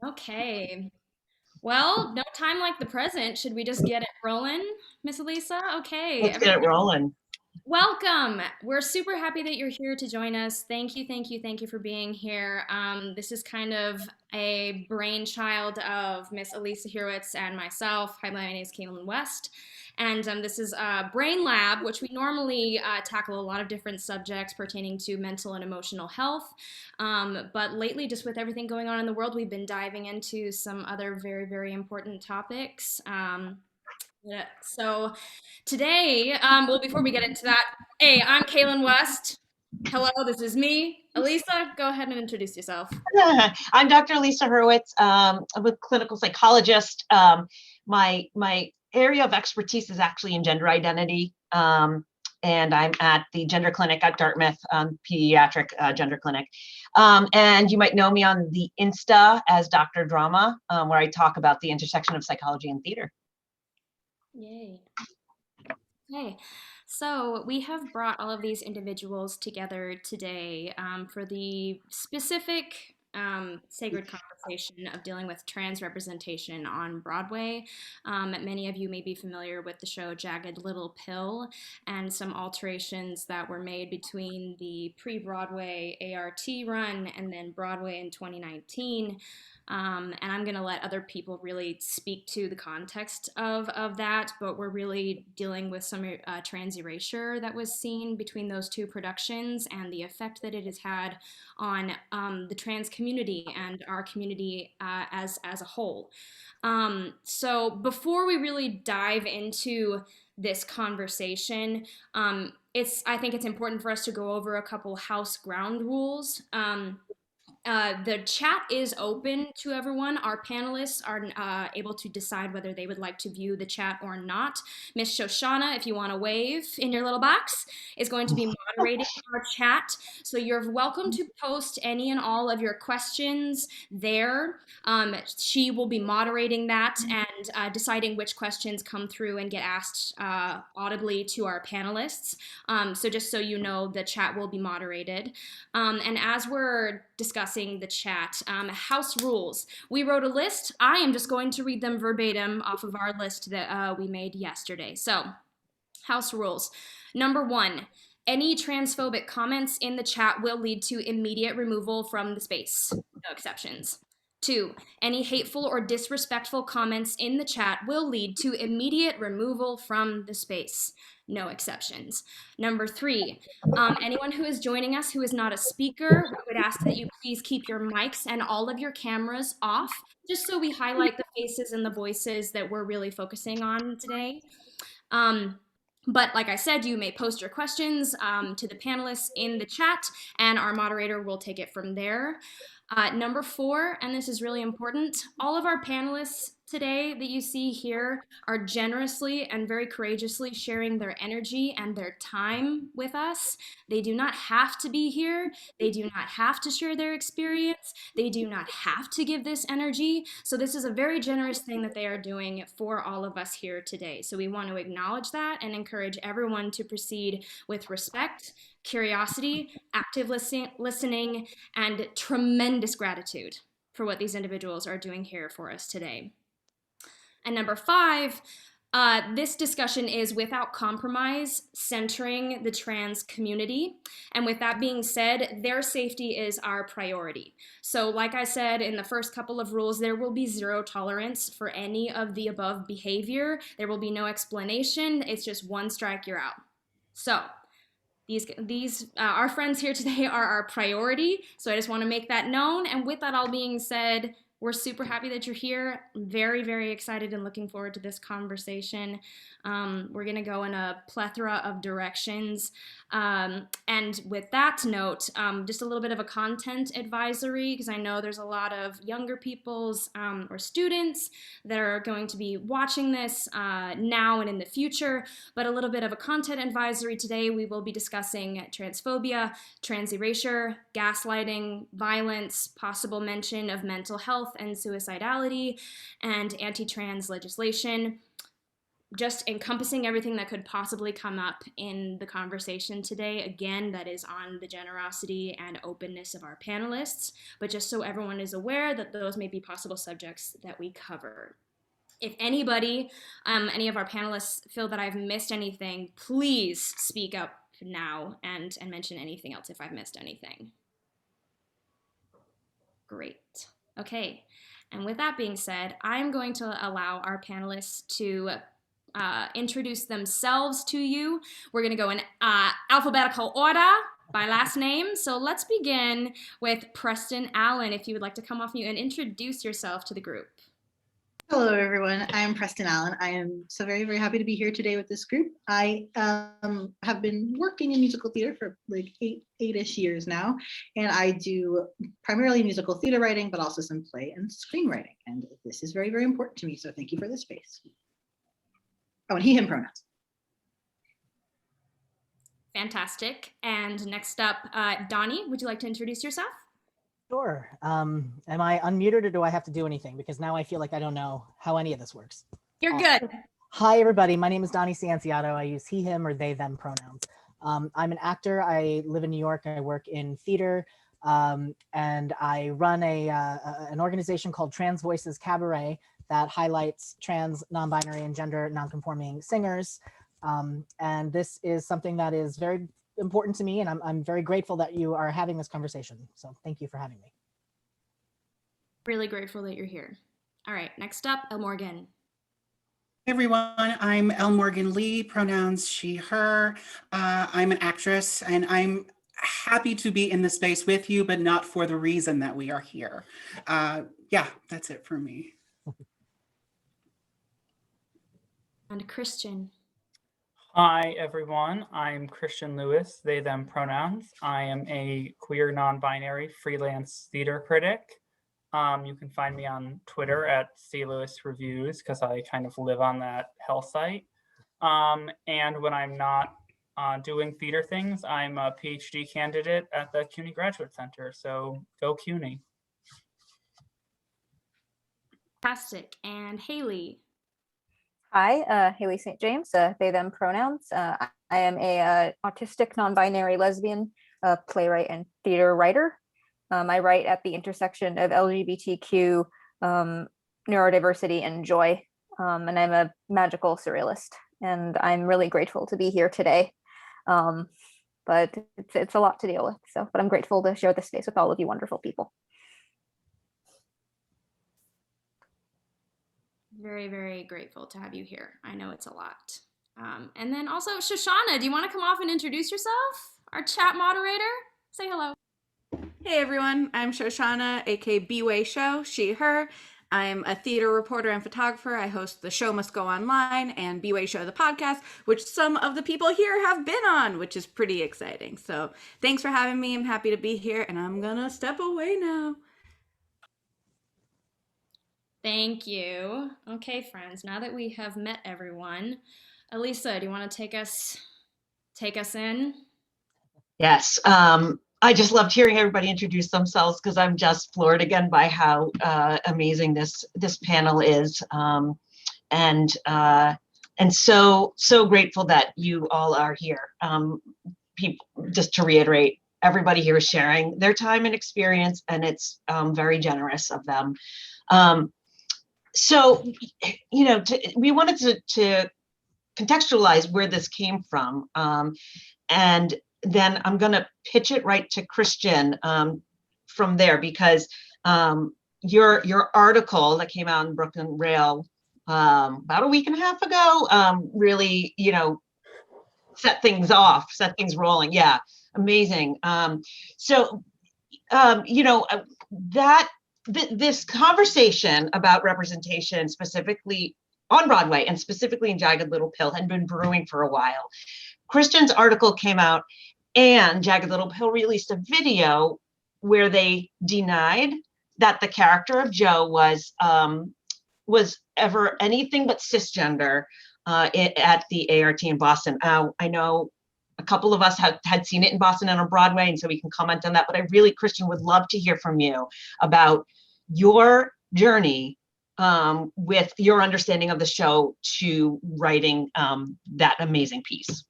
Okay. Well, no time like the present. Should we just get it rolling, Miss Elisa? Okay, Let's get it everybody, rolling. welcome. We're super happy that you're here to join us. Thank you for being here. This is kind of a brainchild of Miss Alisa Hurwitz and myself. Hi, my name is Kalyn West. And this is a Brain Lab, which we normally tackle a lot of different subjects pertaining to mental and emotional health. But lately, just with everything going on in the world, we've been diving into some other very important topics. Yeah, so today, well, before we get into that, hey, I'm Kalyn West. Hello, this is me. Elisa, go ahead and introduce yourself. I'm Dr. Alisa Hurwitz. I'm a clinical psychologist. My area of expertise is actually in gender identity. And I'm at the gender clinic at Dartmouth, pediatric gender clinic. And you might know me on the Insta as Dr. Drama, where I talk about the intersection of psychology and theater. Yay. Okay, so we have brought all of these individuals together today for the specific sacred conversation of dealing with trans representation on Broadway. Many of you may be familiar with the show Jagged Little Pill and some alterations that were made between the pre-Broadway ART run and then Broadway in 2019. And I'm going to let other people really speak to the context of that, but we're really dealing with some trans erasure that was seen between those two productions and the effect that it has had on the trans community and our community as a whole. So before we really dive into this conversation, I think it's important for us to go over a couple house ground rules. The chat is open to everyone. Our panelists are able to decide whether they would like to view the chat or not. Miss Shoshana, if you want to wave in your little box, is going to be moderating our chat. So you're welcome to post any and all of your questions there. She will be moderating that and deciding which questions come through and get asked audibly to our panelists. So just so you know, the chat will be moderated. And as we're discussing the chat, house rules. We wrote a list. I am just going to read them verbatim off of our list that we made yesterday. So, house rules. Number 1, any transphobic comments in the chat will lead to immediate removal from the space. No exceptions. 2, any hateful or disrespectful comments in the chat will lead to immediate removal from the space. No exceptions. Number 3, anyone who is joining us who is not a speaker, we would ask that you please keep your mics and all of your cameras off, just so we highlight the faces and the voices that we're really focusing on today. But like I said, you may post your questions to the panelists in the chat, and our moderator will take it from there. Number 4, and this is really important, all of our panelists today that you see here are generously and very courageously sharing their energy and their time with us. They do not have to be here. They do not have to share their experience. They do not have to give this energy. So this is a very generous thing that they are doing for all of us here today. So we want to acknowledge that and encourage everyone to proceed with respect, curiosity, active listening, and tremendous gratitude for what these individuals are doing here for us today. And number 5, this discussion is without compromise, centering the trans community. And with that being said, their safety is our priority. So like I said in the first couple of rules, there will be zero tolerance for any of the above behavior. There will be no explanation. It's just one strike, you're out. So these our friends here today are our priority. So I just want to make that known. And with that all being said, we're super happy that you're here. Very excited and looking forward to this conversation. We're going to go in a plethora of directions. And with that note, just a little bit of a content advisory, because I know there's a lot of younger people's or students that are going to be watching this now and in the future. But a little bit of a content advisory today. We will be discussing transphobia, trans erasure, gaslighting, violence, possible mention of mental health and suicidality, and anti-trans legislation. just encompassing everything that could possibly come up in the conversation today. Again, that is on the generosity and openness of our panelists, but just so everyone is aware that those may be possible subjects that we cover. If anybody, any of our panelists feel that I've missed anything, please speak up now and mention anything else if I've missed anything. Great. Okay. And with that being said, I'm going to allow our panelists to introduce themselves to you. We're going to go in alphabetical order by last name. So let's begin with Preston Allen, if you would like to come off mute and introduce yourself to the group. Hello, everyone. I'm Preston Allen. I am so very, very happy to be here today with this group. I have been working in musical theater for like eight-ish years now, and I do primarily musical theater writing, but also some play and screenwriting. And this is very, very important to me. So thank you for this space. Oh, and he, him pronouns. Fantastic. And next up, Donnie, would you like to introduce yourself? Sure. Am I unmuted or do I have to do anything? Because now I feel like I don't know how any of this works. You're good. Hi, everybody. My name is Donnie Sanciado. I use he, him, or they, them pronouns. I'm an actor. I live in New York. I work in theater. And I run an organization called Trans Voices Cabaret that highlights trans, non-binary, and gender non-conforming singers. And this is something that is very important to me, and I'm very grateful that you are having this conversation. So thank you for having me. Really grateful that you're here. All right, next up, Elle Morgan. Hey everyone, I'm Elle Morgan Lee, pronouns she, her. I'm an actress and I'm happy to be in the space with you, but not for the reason that we are here. Yeah, that's it for me. And Christian. Hi, everyone. I'm Christian Lewis, they, them pronouns. I am a queer, non-binary freelance theater critic. You can find me on Twitter at CLewisReviews because I kind of live on that hell site. And when I'm not doing theater things, I'm a PhD candidate at the CUNY Graduate Center. So go CUNY. Fantastic. And Hayley. Hi, Hayley St. James, they, them pronouns. I am a autistic, non-binary lesbian playwright and theater writer. I write at the intersection of LGBTQ, neurodiversity, and joy. And I'm a magical surrealist. And I'm really grateful to be here today. But it's a lot to deal with. But I'm grateful to share this space with all of you wonderful people. Very, very grateful to have you here. I know it's a lot. And then also, Shoshana, do you want to come off and introduce yourself? Our chat moderator? Say hello. Hey everyone, I'm Shoshana, aka B-Way Show, she, her. I'm a theater reporter and photographer. I host The Show Must Go Online and B-Way Show, the podcast, which some of the people here have been on, which is pretty exciting. So thanks for having me. I'm happy to be here, and I'm gonna step away now. Thank you. Okay, friends, now that we have met everyone, Alisa, do you want to take us in? Yes. I just loved hearing everybody introduce themselves because I'm just floored again by how amazing this panel is, and so grateful that you all are here. People, just to reiterate, everybody here is sharing their time and experience, and it's very generous of them. So, you know, we wanted to contextualize where this came from, and then I'm going to pitch it right to Christian from there, because your article that came out in Brooklyn Rail about a week and a half ago really, you know, set things rolling. Yeah, amazing. So, you know, this conversation about representation, specifically on Broadway and specifically in Jagged Little Pill, had been brewing for a while. Christian's article came out, and Jagged Little Pill released a video where they denied that the character of Joe was ever anything but cisgender at the ART in Boston. I know a couple of us had seen it in Boston and on Broadway, and so we can comment on that. But I really, Christian, would love to hear from you about your journey with your understanding of the show to writing that amazing piece.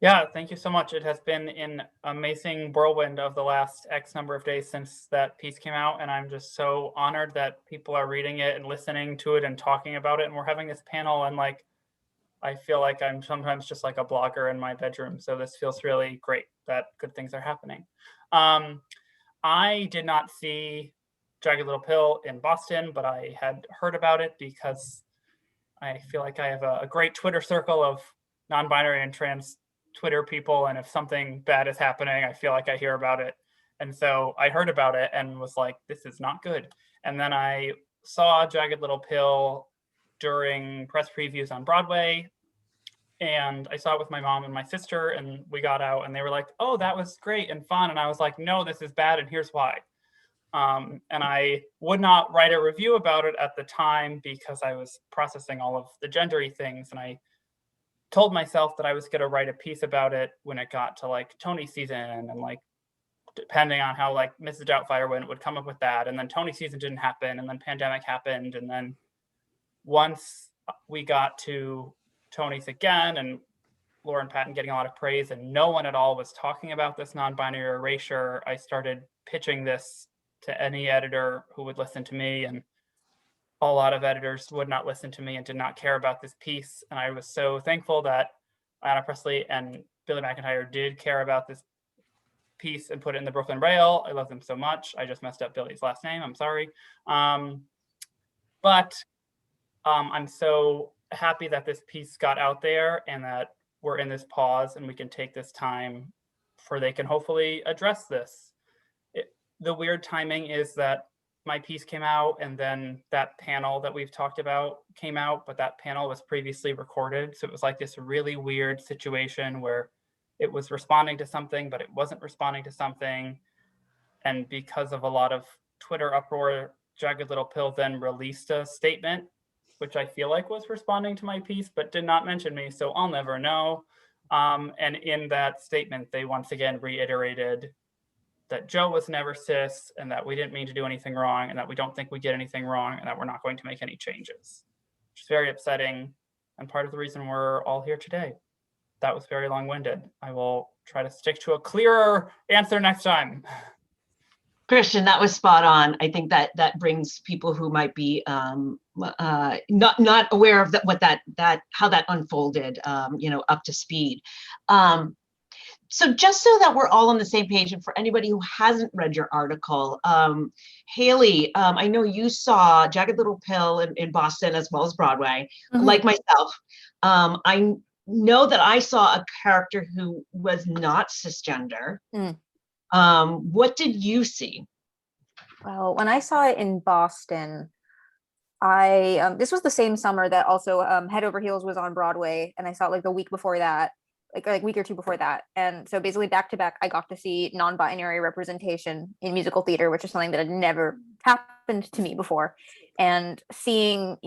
Yeah, thank you so much. It has been an amazing whirlwind of the last X number of days since that piece came out. And I'm just so honored that people are reading it and listening to it and talking about it. And we're having this panel, and like, I feel like I'm sometimes just like a blogger in my bedroom. So this feels really great that good things are happening. I did not see Jagged Little Pill in Boston, but I had heard about it because I feel like I have a great Twitter circle of non-binary and trans Twitter people, and if something bad is happening, I feel like I hear about it. And so I heard about it and was like, this is not good. And then I saw Jagged Little Pill during press previews on Broadway, and I saw it with my mom and my sister, and we got out and they were like, oh, that was great and fun. And I was like, no, this is bad, and here's why. And I would not write a review about it at the time because I was processing all of the gendery things, and I told myself that I was going to write a piece about it when it got to like Tony season, and like depending on how like Mrs. Doubtfire went, it would come up with that. And then Tony season didn't happen, and then pandemic happened, and then once we got to Tony's again and Lauren Patton getting a lot of praise and no one at all was talking about this non-binary erasure, I started pitching this to any editor who would listen to me, and a lot of editors would not listen to me and did not care about this piece. And I was so thankful that Ayanna Pressley and Billy McEntire did care about this piece and put it in the Brooklyn Rail. I love them so much. I just messed up Billy's last name. I'm sorry. But I'm so happy that this piece got out there and that we're in this pause and we can take this time for they can hopefully address this. The weird timing is that my piece came out and then that panel that we've talked about came out, but that panel was previously recorded. So it was like this really weird situation where it was responding to something, but it wasn't responding to something. And because of a lot of Twitter uproar, Jagged Little Pill then released a statement, which I feel like was responding to my piece, but did not mention me. So I'll never know. And in that statement, they once again reiterated that Joe was never cis and that we didn't mean to do anything wrong and that we don't think we did anything wrong and that we're not going to make any changes, which is very upsetting and part of the reason we're all here today. That was very long-winded. I will try to stick to a clearer answer next time. Christian, that was spot on. I think that brings people who might be not aware of how that unfolded, up to speed. So just so that we're all on the same page, and for anybody who hasn't read your article, Hayley, I know you saw Jagged Little Pill in Boston as well as Broadway, like myself. I know that I saw a character who was not cisgender. What did you see? Well, when I saw it in Boston, this was the same summer that also Head Over Heels was on Broadway, and I saw it like the week before that. Like a week or two before that. And so basically back to back, I got to see non-binary representation in musical theater, which is something that had never happened to me before. And seeing,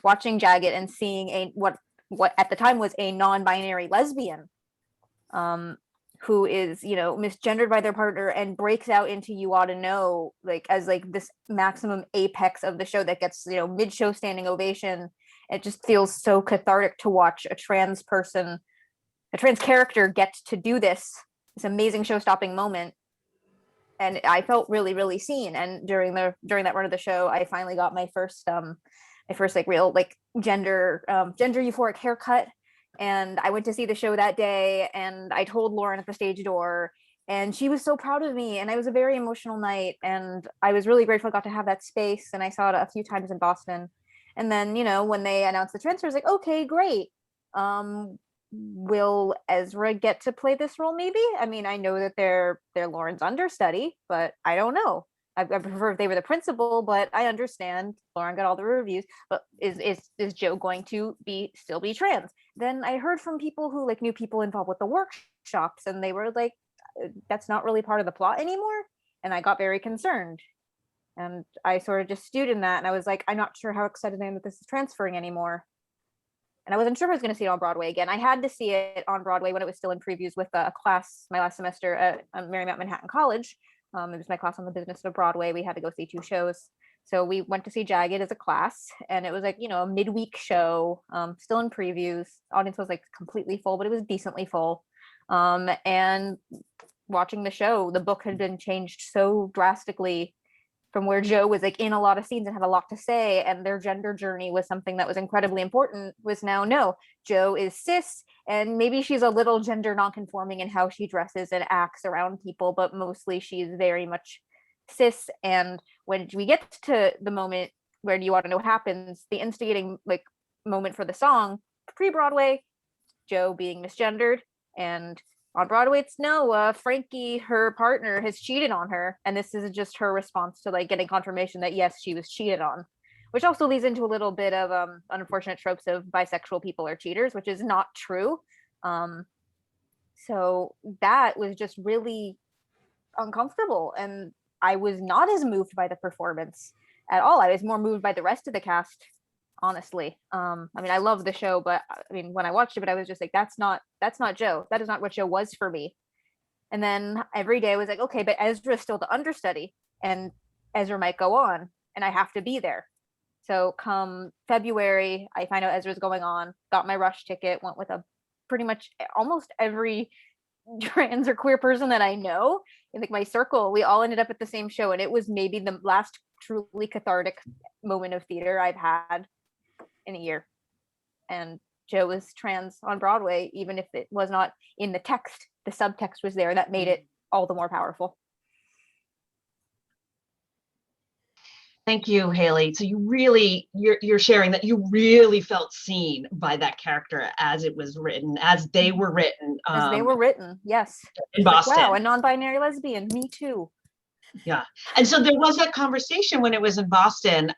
watching Jagged and seeing what at the time was a non-binary lesbian who is, misgendered by their partner and breaks out into You Oughta Know, as this maximum apex of the show that gets, mid-show standing ovation. It just feels so cathartic to watch a trans character get to do this amazing show-stopping moment. And I felt really, really seen. And during that run of the show, I finally got my first real gender euphoric haircut. And I went to see the show that day, and I told Lauren at the stage door, and she was so proud of me. And it was a very emotional night, and I was really grateful I got to have that space. And I saw it a few times in Boston. And then, when they announced the transfer, I was like, okay, great. Will Ezra get to play this role? Maybe. I mean, I know that they're Lauren's understudy, but I don't know. I prefer if they were the principal, but I understand Lauren got all the reviews. But is Joe going to still be trans? Then I heard from people who knew people involved with the workshops, and they were like, that's not really part of the plot anymore. And I got very concerned. And I sort of just stewed in that, and I was like, I'm not sure how excited I am that this is transferring anymore. And I wasn't sure if I was going to see it on Broadway again. I had to see it on Broadway when it was still in previews with a class my last semester at Marymount Manhattan College. It was my class on the business of Broadway. We had to go see 2 shows. So we went to see Jagged as a class, and it was like, a midweek show, still in previews. Audience was like completely full, but it was decently full. And watching the show, the book had been changed so drastically from where Jo was like in a lot of scenes and had a lot to say, and their gender journey was something that was incredibly important, was now, no, Jo is cis, and maybe she's a little gender nonconforming in how she dresses and acts around people, but mostly she's very much cis. And when we get to the moment where you want to know what happens, the instigating like moment for the song, pre-Broadway, Jo being misgendered, and on Broadway, it's no, Frankie, her partner, has cheated on her. And this is just her response to like getting confirmation that yes, she was cheated on, which also leads into a little bit of unfortunate tropes of bisexual people are cheaters, which is not true. So that was just really uncomfortable. And I was not as moved by the performance at all. I was more moved by the rest of the cast, honestly. I mean, I love the show, but I mean, when I watched it, but I was just like, that's not Jo. That is not what Jo was for me. And then every day I was like, okay, but Ezra's still the understudy, and Ezra might go on, and I have to be there. So come February, I find out Ezra's going on, got my rush ticket, went with pretty much almost every trans or queer person that I know in like my circle. We all ended up at the same show, and it was maybe the last truly cathartic moment of theater I've had in a year. And Jo was trans on Broadway, even if it was not in the text, the subtext was there. That made it all the more powerful. Thank you, Hayley. So you're sharing that you really felt seen by that character as it was written, as they were written. As they were written, yes. In Boston. Like, wow, a non-binary lesbian, me too. Yeah. And so there was that conversation when it was in Boston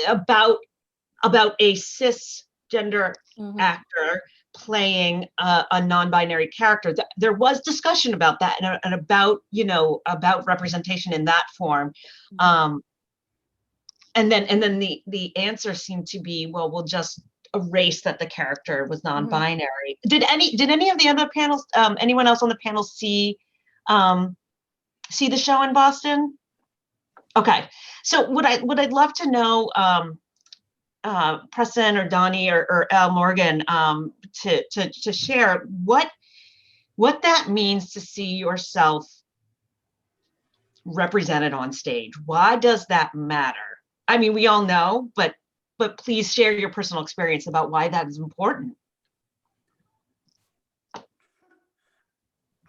about a cisgender actor playing a non-binary character. There was discussion about that and about representation in that form. And then the answer seemed to be, well, we'll just erase that the character was non-binary. Did any of the other panels, anyone else on the panel see the show in Boston? Okay. So what I'd love to know, Preston or Donnie or Elle Morgan, to share what that means to see yourself represented on stage. Why does that matter? I mean, we all know, but please share your personal experience about why that is important.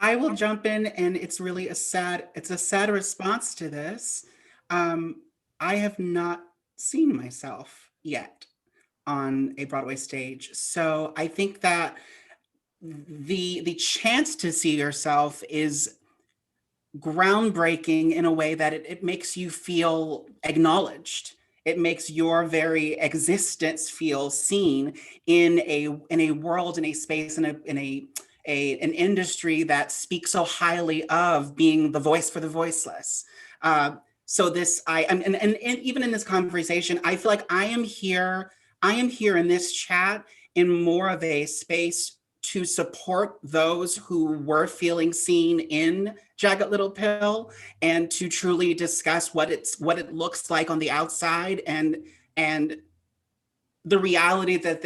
I will jump in, and it's really a sad response to this. I have not seen myself yet on a Broadway stage. So I think that the chance to see yourself is groundbreaking in a way that it makes you feel acknowledged. It makes your very existence feel seen in a world, in a space, in an industry that speaks so highly of being the voice for the voiceless. So this, and even in this conversation, I feel like I am here in this chat in more of a space to support those who were feeling seen in Jagged Little Pill, and to truly discuss what it looks like on the outside, and the reality that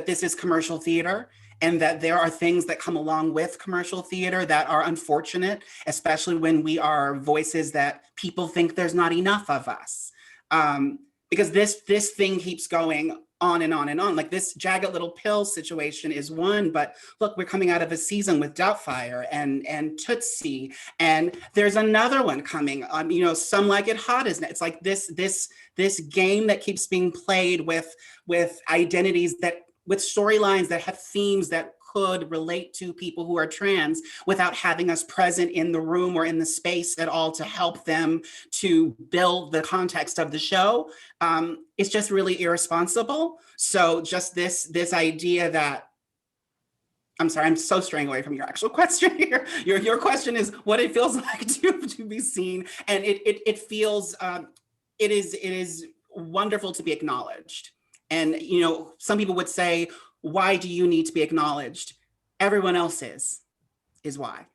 this is commercial theater, and that there are things that come along with commercial theater that are unfortunate, especially when we are voices that people think there's not enough of us. Because this thing keeps going on and on and on. Like this Jagged Little Pill situation is one, but look, we're coming out of a season with Doubtfire and Tootsie, and there's another one coming. Some Like It Hot, isn't it? It's like this game that keeps being played with identities, with storylines that have themes that could relate to people who are trans without having us present in the room or in the space at all to help them to build the context of the show. It's just really irresponsible. So just this idea that, I'm sorry, I'm so straying away from your actual question here. Your question is what it feels like to be seen. And it feels, it is wonderful to be acknowledged. And, some people would say, why do you need to be acknowledged? Everyone else is why.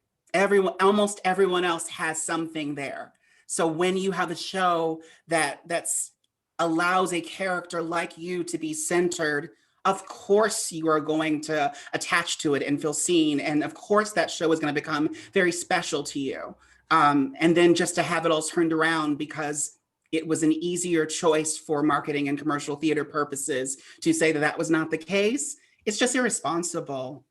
Almost everyone else has something there So when you have a show that's allows a character like you to be centered, of course you are going to attach to it and feel seen. And of course that show is going to become very special to you. And then just to have it all turned around because it was an easier choice for marketing and commercial theater purposes to say that that was not the case, it's just irresponsible.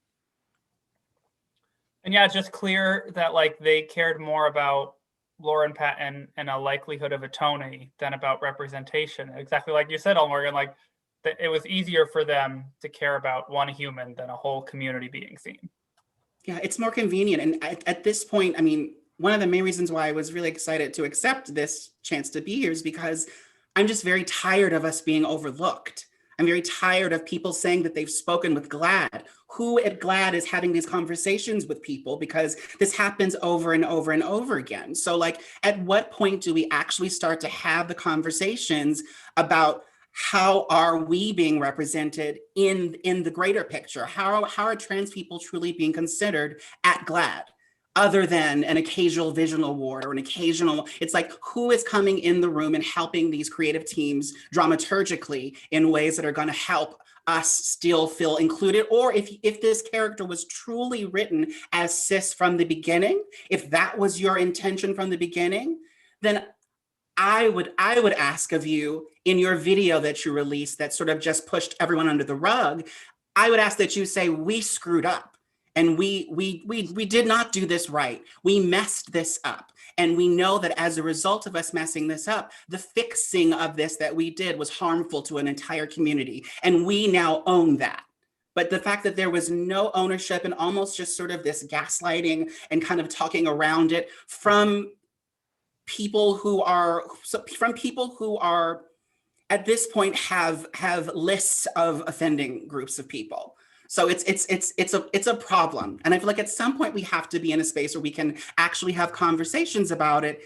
And yeah, it's just clear that like they cared more about Lauren Patton and a likelihood of a Tony than about representation. Exactly like you said, Elle Morgan, like it was easier for them to care about one human than a whole community being seen. Yeah, it's more convenient. And at this point, I mean, one of the main reasons why I was really excited to accept this chance to be here is because I'm just very tired of us being overlooked. I'm very tired of people saying that they've spoken with GLAAD. Who at GLAAD is having these conversations with people? Because this happens over and over and over again. So like, at what point do we actually start to have the conversations about how are we being represented in the greater picture? How are trans people truly being considered at GLAAD? Other than an occasional vision award or an occasional, it's like, who is coming in the room and helping these creative teams dramaturgically in ways that are going to help us still feel included? Or if this character was truly written as cis from the beginning, if that was your intention from the beginning, then I would ask of you in your video that you released that sort of just pushed everyone under the rug, I would ask that you say, we screwed up. And we did not do this right. We messed this up. And we know that as a result of us messing this up, the fixing of this that we did was harmful to an entire community. And we now own that. But the fact that there was no ownership and almost just sort of this gaslighting and kind of talking around it from people who are at this point have lists of offending groups of people. So it's a problem. And I feel like at some point we have to be in a space where we can actually have conversations about it,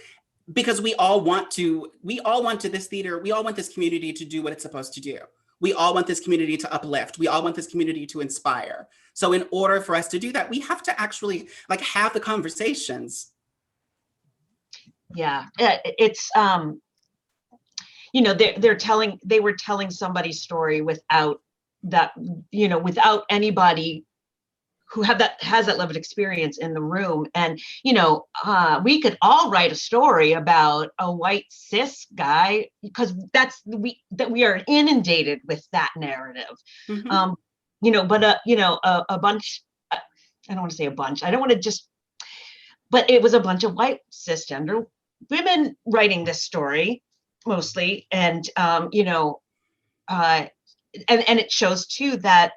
because we all want this theater, we all want this community to do what it's supposed to do. We all want this community to uplift. We all want this community to inspire. So in order for us to do that, we have to actually like have the conversations. Yeah, it's you know, they were telling somebody's story without that, you know, without anybody who has that level of experience in the room. And, you know, we could all write a story about a white cis guy because we are inundated with that narrative. Mm-hmm. You know, but a bunch, I don't want to say a bunch, I don't want to just, but it was a bunch of white cisgender women writing this story mostly. And, you know, and it shows too that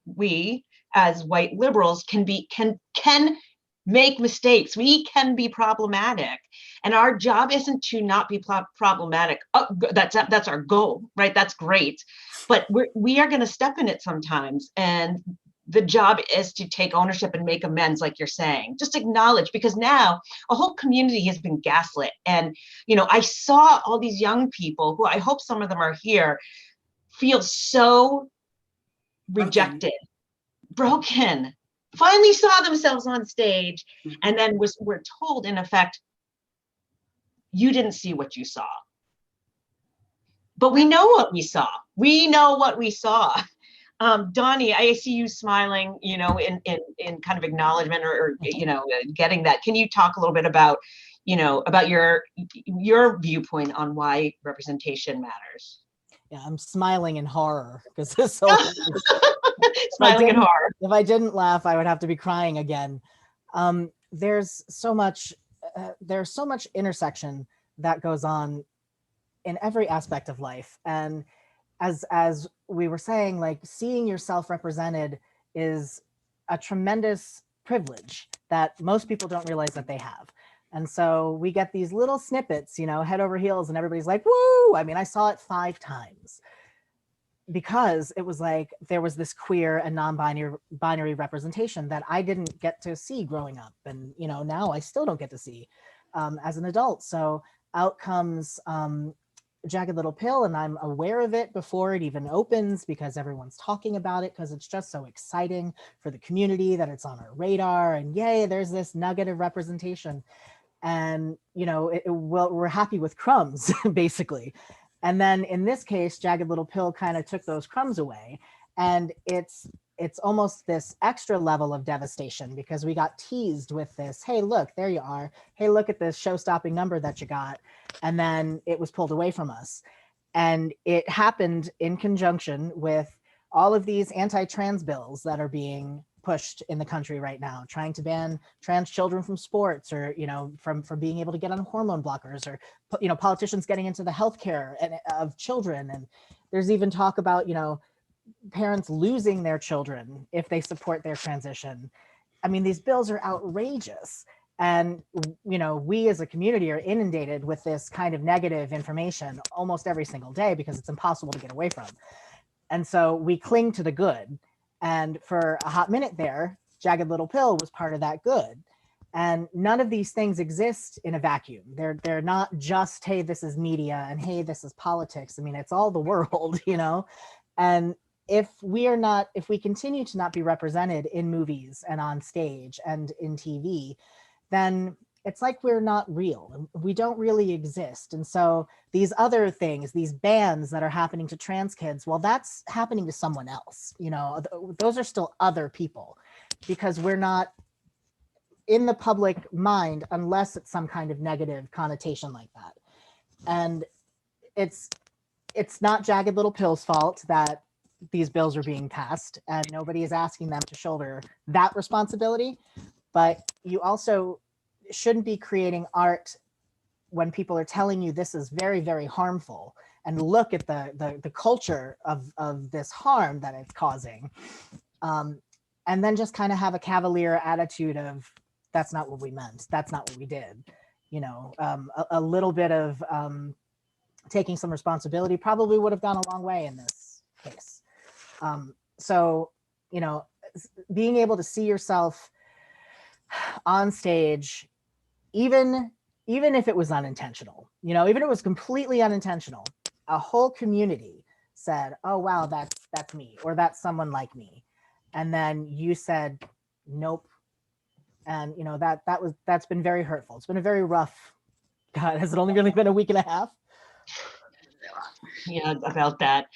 we as white liberals can make mistakes. We can be problematic, and our job isn't to not be problematic. That's our goal, right? That's great, but we are going to step in it sometimes, and the job is to take ownership and make amends, like you're saying. Just acknowledge, because now a whole community has been gaslit. And, you know, I saw all these young people who, I hope some of them are here, feel so rejected, broken, finally saw themselves on stage, and then were told, in effect, you didn't see what you saw. But we know what we saw. We know what we saw. Donnie, I see you smiling, you know, in kind of acknowledgement or you know, getting that. Can you talk a little bit about, you know, about your viewpoint on why representation matters? Yeah, I'm smiling in horror because this so smiling in horror. If I didn't laugh, I would have to be crying again. There's so much intersection that goes on in every aspect of life. And as we were saying, like, seeing yourself represented is a tremendous privilege that most people don't realize that they have. And so we get these little snippets, you know, head over heels, and everybody's like, woo! I mean, I saw it 5 times because it was like there was this queer and non-binary representation that I didn't get to see growing up. And, you know, now I still don't get to see as an adult. So out comes Jagged Little Pill, and I'm aware of it before it even opens because everyone's talking about it, because it's just so exciting for the community that it's on our radar, and yay, there's this nugget of representation. and we're happy with crumbs basically. And then in this case, Jagged Little Pill kind of took those crumbs away, and it's almost this extra level of devastation because we got teased with this, hey, look, there you are. Hey, look at this show-stopping number that you got. And then it was pulled away from us. And it happened in conjunction with all of these anti-trans bills that are being pushed in the country right now, trying to ban trans children from sports, or from being able to get on hormone blockers, or politicians getting into the healthcare of children. And there's even talk about parents losing their children if they support their transition. I mean, these bills are outrageous. And, we as a community are inundated with this kind of negative information almost every single day because it's impossible to get away from. And so we cling to the good. And for a hot minute there, Jagged Little Pill was part of that good. And none of these things exist in a vacuum. They're not just, hey, this is media, and hey, this is politics. I mean, it's all the world, And if we continue to not be represented in movies and on stage and in TV, then it's like we're not real. We don't really exist. And so these other things, these bans that are happening to trans kids, well, that's happening to someone else. Those are still other people, because we're not in the public mind unless it's some kind of negative connotation like that. And it's not Jagged Little Pill's fault that these bills are being passed, and nobody is asking them to shoulder that responsibility. But you also shouldn't be creating art when people are telling you this is very, very harmful, and look at the culture of this harm that it's causing. And then just kind of have a cavalier attitude of, that's not what we meant. That's not what we did. A little bit of taking some responsibility probably would have gone a long way in this case. So, being able to see yourself on stage, even if it was unintentional, even if it was completely unintentional, a whole community said, oh, wow, that's me, or that's someone like me. And then you said, nope. And, that's been very hurtful. It's been a very rough, God, has it only really been a week and a half? Yeah, about that.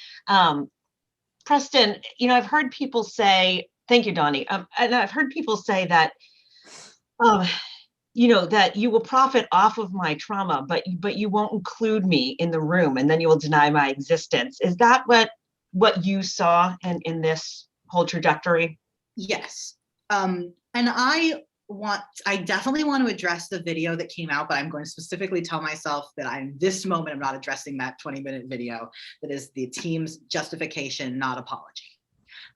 Preston, I've heard people say, thank you, Donnie. And I've heard people say that, that you will profit off of my trauma, but you won't include me in the room, and then you will deny my existence. Is that what you saw in this whole trajectory? Yes. And I definitely want to address the video that came out, but I'm going to specifically tell myself that I'm not addressing that 20-minute video that is the team's justification, not apology.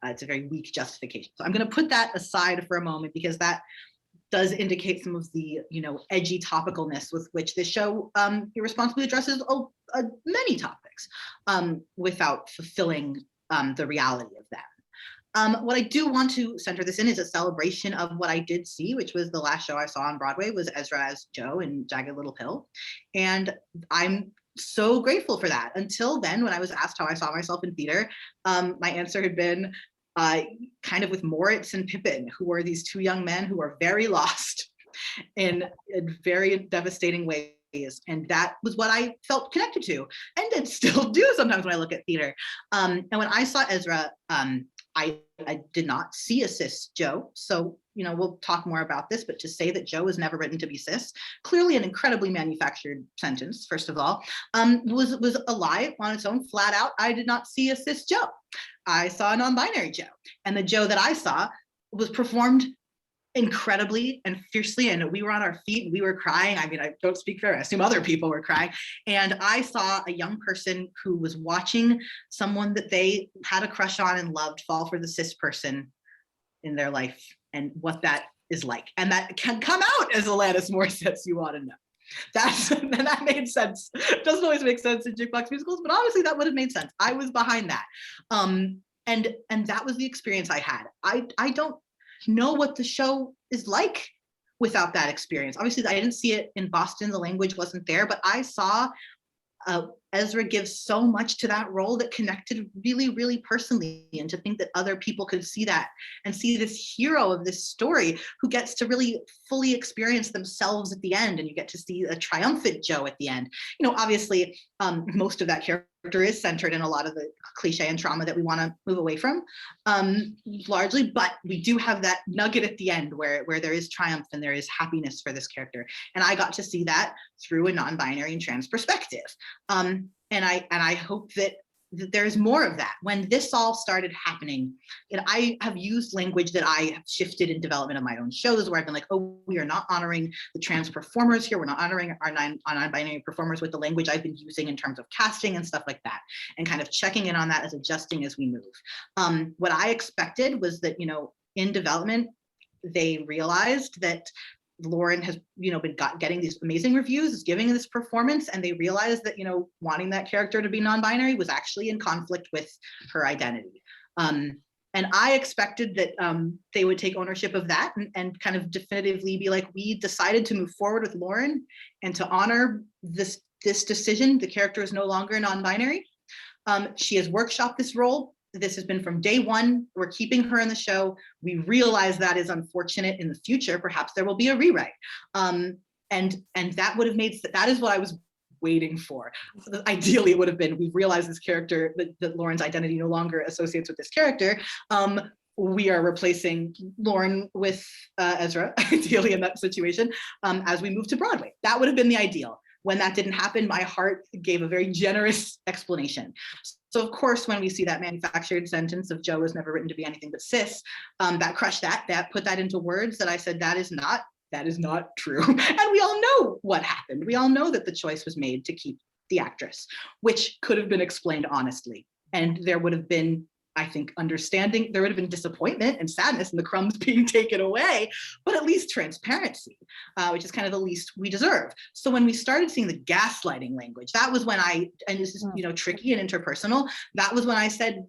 It's a very weak justification. So I'm going to put that aside for a moment, because that does indicate some of the, edgy topicalness with which this show irresponsibly addresses many topics without fulfilling the reality of that. What I do want to center this in is a celebration of what I did see, which was the last show I saw on Broadway was Ezra as Joe in Jagged Little Pill. And I'm so grateful for that. Until then, when I was asked how I saw myself in theater, my answer had been kind of with Moritz and Pippin, who were these two young men who are very lost in very devastating ways. And that was what I felt connected to, and still do sometimes when I look at theater. And when I saw Ezra, I did not see a cis Joe. So, we'll talk more about this, but to say that Joe was never written to be cis, clearly an incredibly manufactured sentence, first of all, was a lie on its own, flat out. I did not see a cis Joe. I saw a non-binary Joe. And the Joe that I saw was performed incredibly and fiercely, and we were on our feet and we were crying. I mean, I don't speak for her, I assume other people were crying. And I saw a young person who was watching someone that they had a crush on and loved fall for the cis person in their life, and what that is like. And that can come out as Alanis Morissette's You Ought to Know. That made sense. It doesn't always make sense in jukebox musicals, but obviously that would have made sense. I was behind that. And that was the experience I had. I don't know what the show is like without that experience. Obviously, I didn't see it in Boston. The language wasn't there, but I saw Ezra gives so much to that role that connected really, really personally, and to think that other people could see that and see this hero of this story who gets to really fully experience themselves at the end, and you get to see a triumphant Joe at the end. You know, obviously, most of that character is centered in a lot of the cliche and trauma that we want to move away from, largely, but we do have that nugget at the end where there is triumph and there is happiness for this character. And I got to see that through a non-binary and trans perspective. And I hope that there's more of that. When this all started happening, and I have used language that I have shifted in development of my own shows, where I've been like, oh, we are not honoring the trans performers here. We're not honoring our non-binary performers with the language I've been using in terms of casting and stuff like that, and kind of checking in on that as adjusting as we move. What I expected was that, you know, in development, they realized that Lauren has, you know, been getting these amazing reviews, is giving this performance, and they realized that, you know, wanting that character to be non-binary was actually in conflict with her identity. And I expected that they would take ownership of that and kind of definitively be like, we decided to move forward with Lauren and to honor this decision. The character is no longer non-binary. She has workshopped this role. This has been from day one. We're keeping her in the show. We realize that is unfortunate in the future. Perhaps there will be a rewrite. And that would have made, that is what I was waiting for. Ideally, it would have been, we've realized this character, that Lauren's identity no longer associates with this character. We are replacing Lauren with Ezra, ideally in that situation, as we move to Broadway. That would have been the ideal. When that didn't happen, my heart gave a very generous explanation. So of course, when we see that manufactured sentence of Joe was never written to be anything but cis, that crushed that put that into words that I said, that is not true. And we all know what happened. We all know that the choice was made to keep the actress, which could have been explained honestly. And there would have been, I think, understanding, there would have been disappointment and sadness and the crumbs being taken away, but at least transparency, which is kind of the least we deserve. So when we started seeing the gaslighting language, that was when and this is, you know, tricky and interpersonal, that was when I said,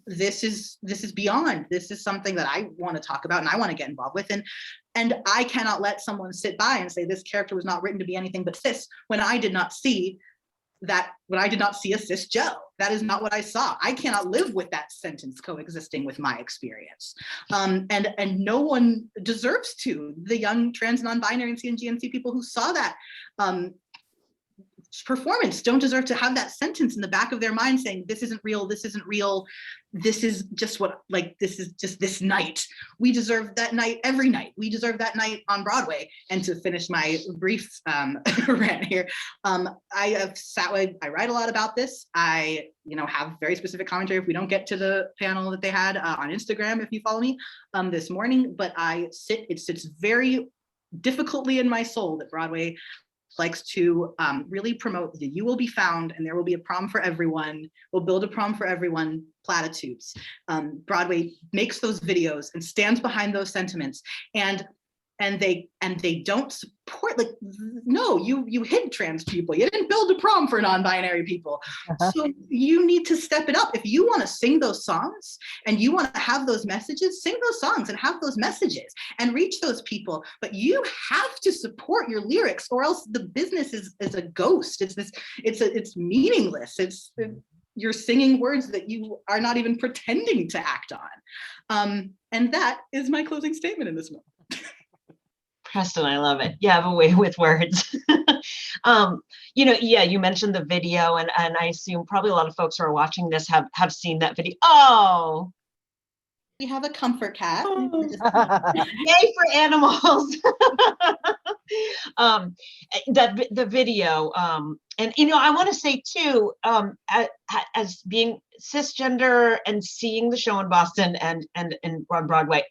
this is beyond, this is something that I want to talk about and I want to get involved with. And I cannot let someone sit by and say this character was not written to be anything but cis when I did not see a cis Joe. That is not what I saw. I cannot live with that sentence coexisting with my experience. And no one deserves to. The young trans, non-binary, and CNGNC people who saw that performance don't deserve to have that sentence in the back of their mind saying, this isn't real, this isn't real, this is just this is just this night. We deserve that night every night. We deserve that night on Broadway. And to finish my brief rant here, I write a lot about this. I, you know, have very specific commentary if we don't get to the panel that they had on Instagram, if you follow me this morning, but it sits very difficultly in my soul that Broadway likes to really promote the "you will be found and there will be a prom for everyone, we'll build a prom for everyone" platitudes. Broadway makes those videos and stands behind those sentiments, and they don't support, like, no, you hid trans people, you didn't build a prom for non-binary people. So you need to step it up. If you want to sing those songs and you want to have those messages, sing those songs and have those messages and reach those people, but you have to support your lyrics, or else the business is a ghost. It's meaningless. You're singing words that you are not even pretending to act on. And that is my closing statement in this moment. Preston, I love it. You have a way with words. You know, yeah, you mentioned the video, and I assume probably a lot of folks who are watching this have seen that video. Oh, We have a comfort cat. yay for animals. The video, and you know, I want to say too, as being cisgender and seeing the show in Boston and on Broadway,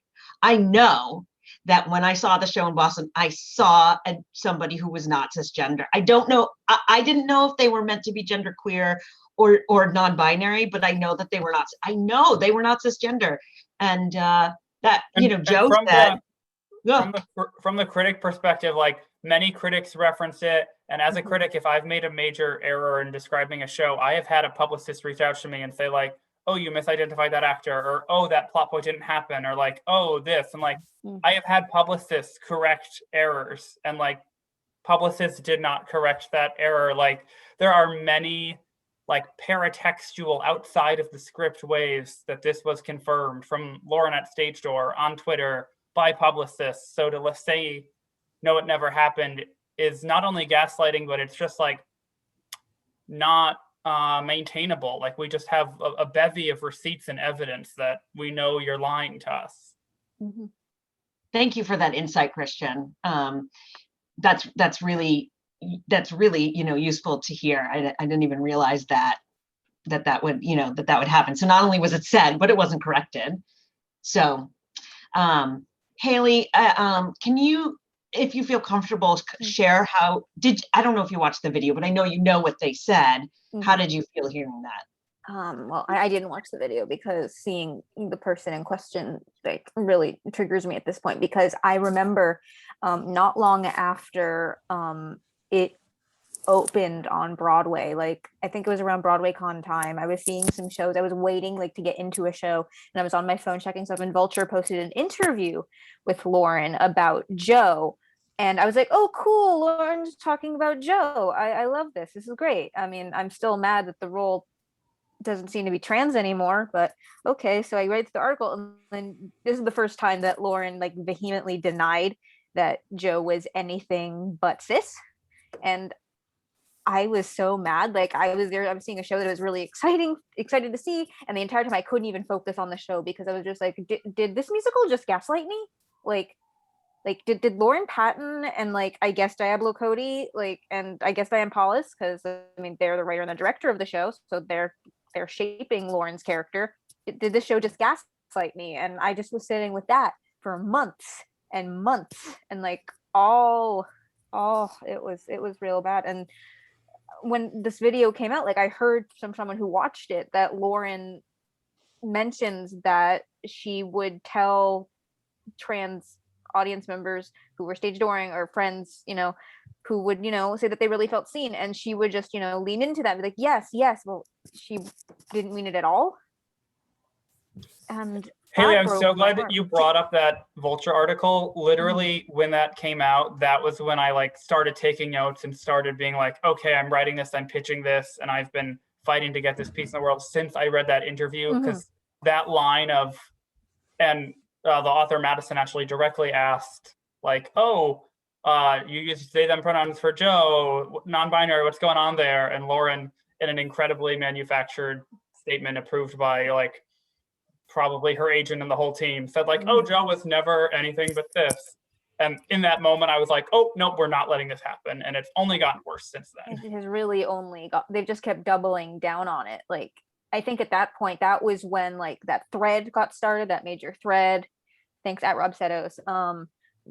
I know that when I saw the show in Boston, I saw somebody who was not cisgender. I don't know, I didn't know if they were meant to be genderqueer or non-binary, but I know that they were not. I know they were not cisgender, and that, you know, Joe said. From the critic perspective, like, many critics reference it, and as a critic, if I've made a major error in describing a show, I have had a publicist reach out to me and say, like, oh, you misidentified that actor, or oh, that plot point didn't happen, or like, oh, this. And like, I have had publicists correct errors, and like, publicists did not correct that error. Like, there are many like paratextual outside of the script ways that this was confirmed from Lauren at Stage Door, on Twitter, by publicists. So to say, no, it never happened is not only gaslighting, but it's just like not maintainable. Like, we just have a bevy of receipts and evidence that we know you're lying to us. Mm-hmm. Thank you for that insight, Christian. That's really, you know, useful to hear. I didn't even realize that would, you know, that would happen. So not only was it said, but it wasn't corrected. So Hayley, can you, if you feel comfortable, share how I don't know if you watched the video, but I know you know what they said. Mm-hmm. How did you feel hearing that? Well, I didn't watch the video because seeing the person in question like really triggers me at this point, because I remember not long after it opened on Broadway, like I think it was around Broadway Con time, I was seeing some shows. I was waiting like to get into a show, and I was on my phone checking stuff, and Vulture posted an interview with Lauren about Joe. And I was like, oh, cool, Lauren's talking about Joe. I love this. This is great. I mean, I'm still mad that the role doesn't seem to be trans anymore, but okay. So I read the article, and then this is the first time that Lauren like vehemently denied that Joe was anything but cis. And I was so mad. Like, I was there, I was seeing a show that was really excited to see, and the entire time I couldn't even focus on the show because I was just like, did this musical just gaslight me? Like did Lauren Patton and like I guess Diablo Cody, like, and I guess Diane Paulus, because I mean they're the writer and the director of the show, so they're shaping Lauren's character. Did this show just gaslight me? And I just was sitting with that for months and months, and like it was real bad. And when this video came out, like I heard from someone who watched it that Lauren mentions that she would tell trans audience members who were stage dooring or friends, you know, who would, you know, say that they really felt seen, and she would just, you know, lean into that and be like, yes, well, she didn't mean it at all. And Hayley, I'm so glad that you brought up that Vulture article. Literally, when that came out, that was when I like started taking notes and started being like, okay, I'm writing this, I'm pitching this, and I've been fighting to get this piece in the world since I read that interview, because that line of, and the author Madison actually directly asked, like, oh, you use they, them pronouns for Joe, non-binary, what's going on there? And Lauren, in an incredibly manufactured statement approved by like probably her agent and the whole team, said like, oh, Joe was never anything but this. And in that moment, I was like, oh, nope, we're not letting this happen. And it's only gotten worse since then. It has really only they've just kept doubling down on it. Like, I think at that point, that was when like that thread got started, that major thread, thanks at Rob Setos,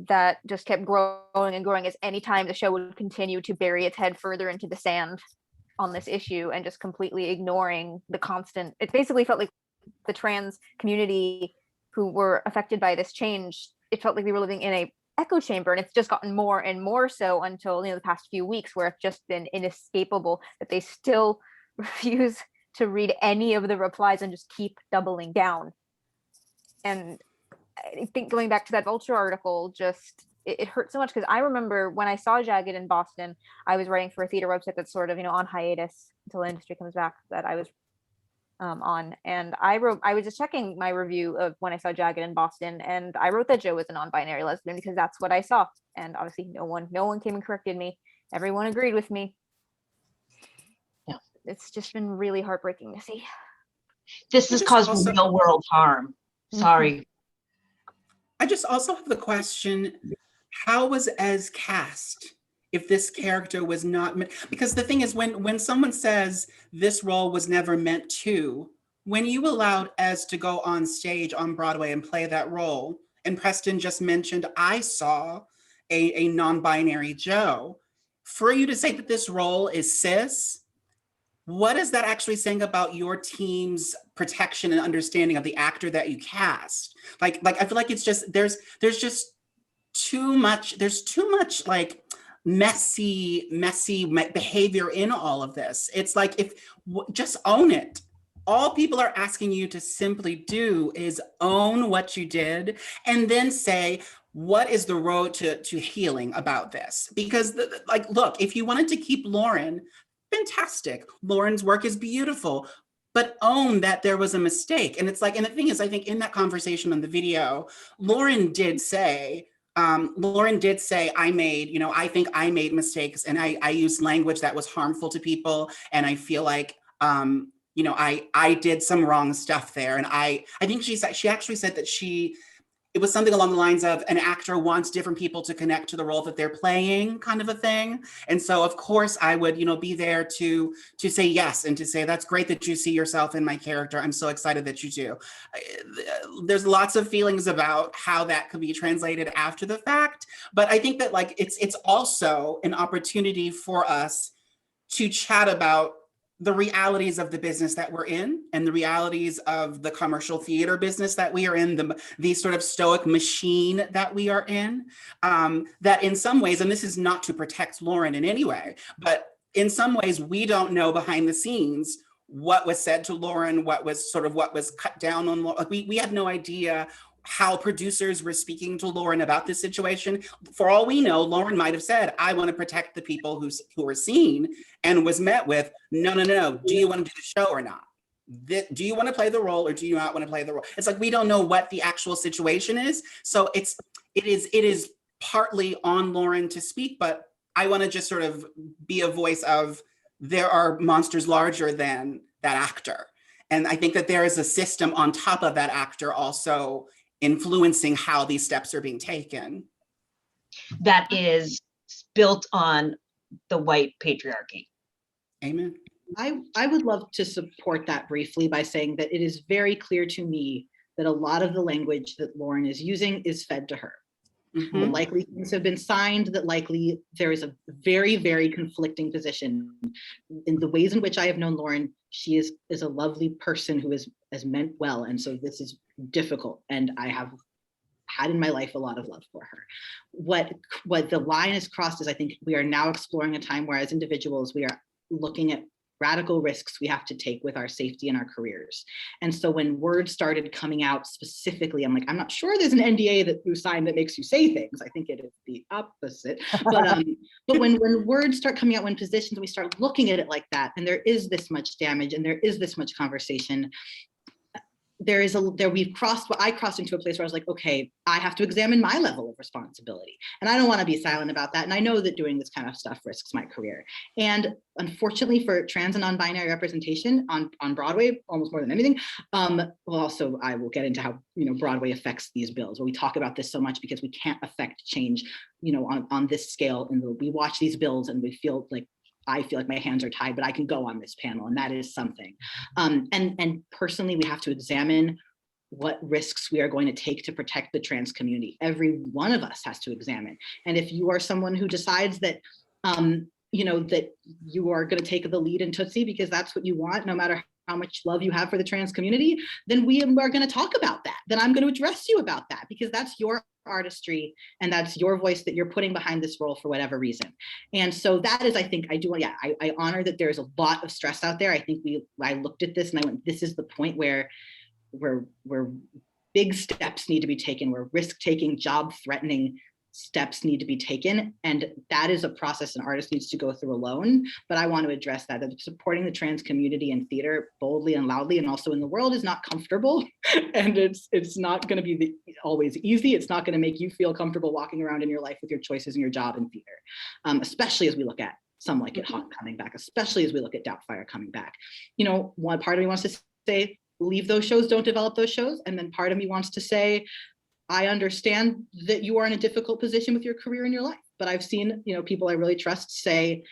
that just kept growing and growing as any time the show would continue to bury its head further into the sand on this issue and just completely ignoring the constant. It basically felt like the trans community who were affected by this change, it felt like we were living in a echo chamber, and it's just gotten more and more so until, you know, the past few weeks, where it's just been inescapable that they still refuse to read any of the replies and just keep doubling down. And I think going back to that Vulture article, just it hurt so much, because I remember when I saw Jagged in Boston, I was writing for a theater website that's sort of, you know, on hiatus until the industry comes back, that I was on, and I was just checking my review of when I saw Jagged in Boston, and I wrote that Joe was a non-binary lesbian because that's what I saw, and obviously no one came and corrected me. Everyone agreed with me. Yeah, it's just been really heartbreaking to see. This has caused real world harm. Sorry. I just also have the question, how was Ez cast if this character was not meant? Because the thing is, when someone says this role was never meant to, when you allowed Ez to go on stage on Broadway and play that role, and Preston just mentioned, I saw a non-binary Joe, for you to say that this role is cis, what is that actually saying about your team's protection and understanding of the actor that you cast? Like I feel like it's just, there's just too much like messy behavior in all of this. It's like, just own it. All people are asking you to simply do is own what you did, and then say, what is the road to healing about this? Because like, look, if you wanted to keep Lauren, fantastic. Lauren's work is beautiful, but own that there was a mistake. And it's like, and the thing is, I think in that conversation on the video, Lauren did say, I think I made mistakes and I used language that was harmful to people. And I feel like, I did some wrong stuff there. And I think she actually said that it was something along the lines of an actor wants different people to connect to the role that they're playing, kind of a thing. And so of course I would, be there to say yes and to say, that's great that you see yourself in my character. I'm so excited that you do. There's lots of feelings about how that could be translated after the fact. But I think that like, it's also an opportunity for us to chat about the realities of the business that we're in and the realities of the commercial theater business that we are in, the sort of stoic machine that we are in, that in some ways, and this is not to protect Lauren in any way, but in some ways we don't know behind the scenes what was said to Lauren, what was cut down on Lauren. Like we had no idea how producers were speaking to Lauren about this situation. For all we know, Lauren might have said, I want to protect the people who are seen, and was met with, no. Do you want to do the show or not? Do you want to play the role or do you not want to play the role? It's like, we don't know what the actual situation is. So it is partly on Lauren to speak, but I want to just sort of be a voice of, there are monsters larger than that actor. And I think that there is a system on top of that actor also influencing how these steps are being taken. That is built on the white patriarchy. Amen. I would love to support that briefly by saying that it is very clear to me that a lot of the language that Lauren is using is fed to her. Mm-hmm. That likely things have been signed, that likely there is a very, very conflicting position. In the ways in which I have known Lauren, she is a lovely person who has meant well. And so this is difficult. And I have had in my life a lot of love for her. What the line is crossed is, I think we are now exploring a time where as individuals, we are looking at radical risks we have to take with our safety and our careers. And so when words started coming out specifically, I'm like, I'm not sure there's an NDA that you sign that makes you say things. I think it is the opposite. But when words start coming out, when positions, and we start looking at it like that, and there is this much damage and there is this much conversation, I crossed into a place where I was like, okay, I have to examine my level of responsibility. And I don't want to be silent about that. And I know that doing this kind of stuff risks my career. And unfortunately for trans and non-binary representation on Broadway, almost more than anything, also I will get into how, Broadway affects these bills. We talk about this so much because we can't affect change, on this scale. And we watch these bills and I feel like my hands are tied, but I can go on this panel, and that is something. And personally, we have to examine what risks we are going to take to protect the trans community. Every one of us has to examine. And if you are someone who decides that, that you are going to take the lead in Tootsie because that's what you want, no matter how much love you have for the trans community, then we are going to talk about that. Then I'm going to address you about that, because that's your artistry and that's your voice that you're putting behind this role for whatever reason. And so that is, I think, I honor that there's a lot of stress out there. I think I looked at this and I went, this is the point where big steps need to be taken, where risk-taking, job-threatening steps need to be taken. And that is a process an artist needs to go through alone. But I want to address that supporting the trans community in theater boldly and loudly and also in the world is not comfortable. And it's not going to be always easy. It's not going to make you feel comfortable walking around in your life with your choices and your job in theater, especially as we look at Some Like It Hot coming back, especially as we look at Doubtfire coming back. One part of me wants to say, leave those shows, don't develop those shows. And then part of me wants to say, I understand that you are in a difficult position with your career and your life, but I've seen, people I really trust say,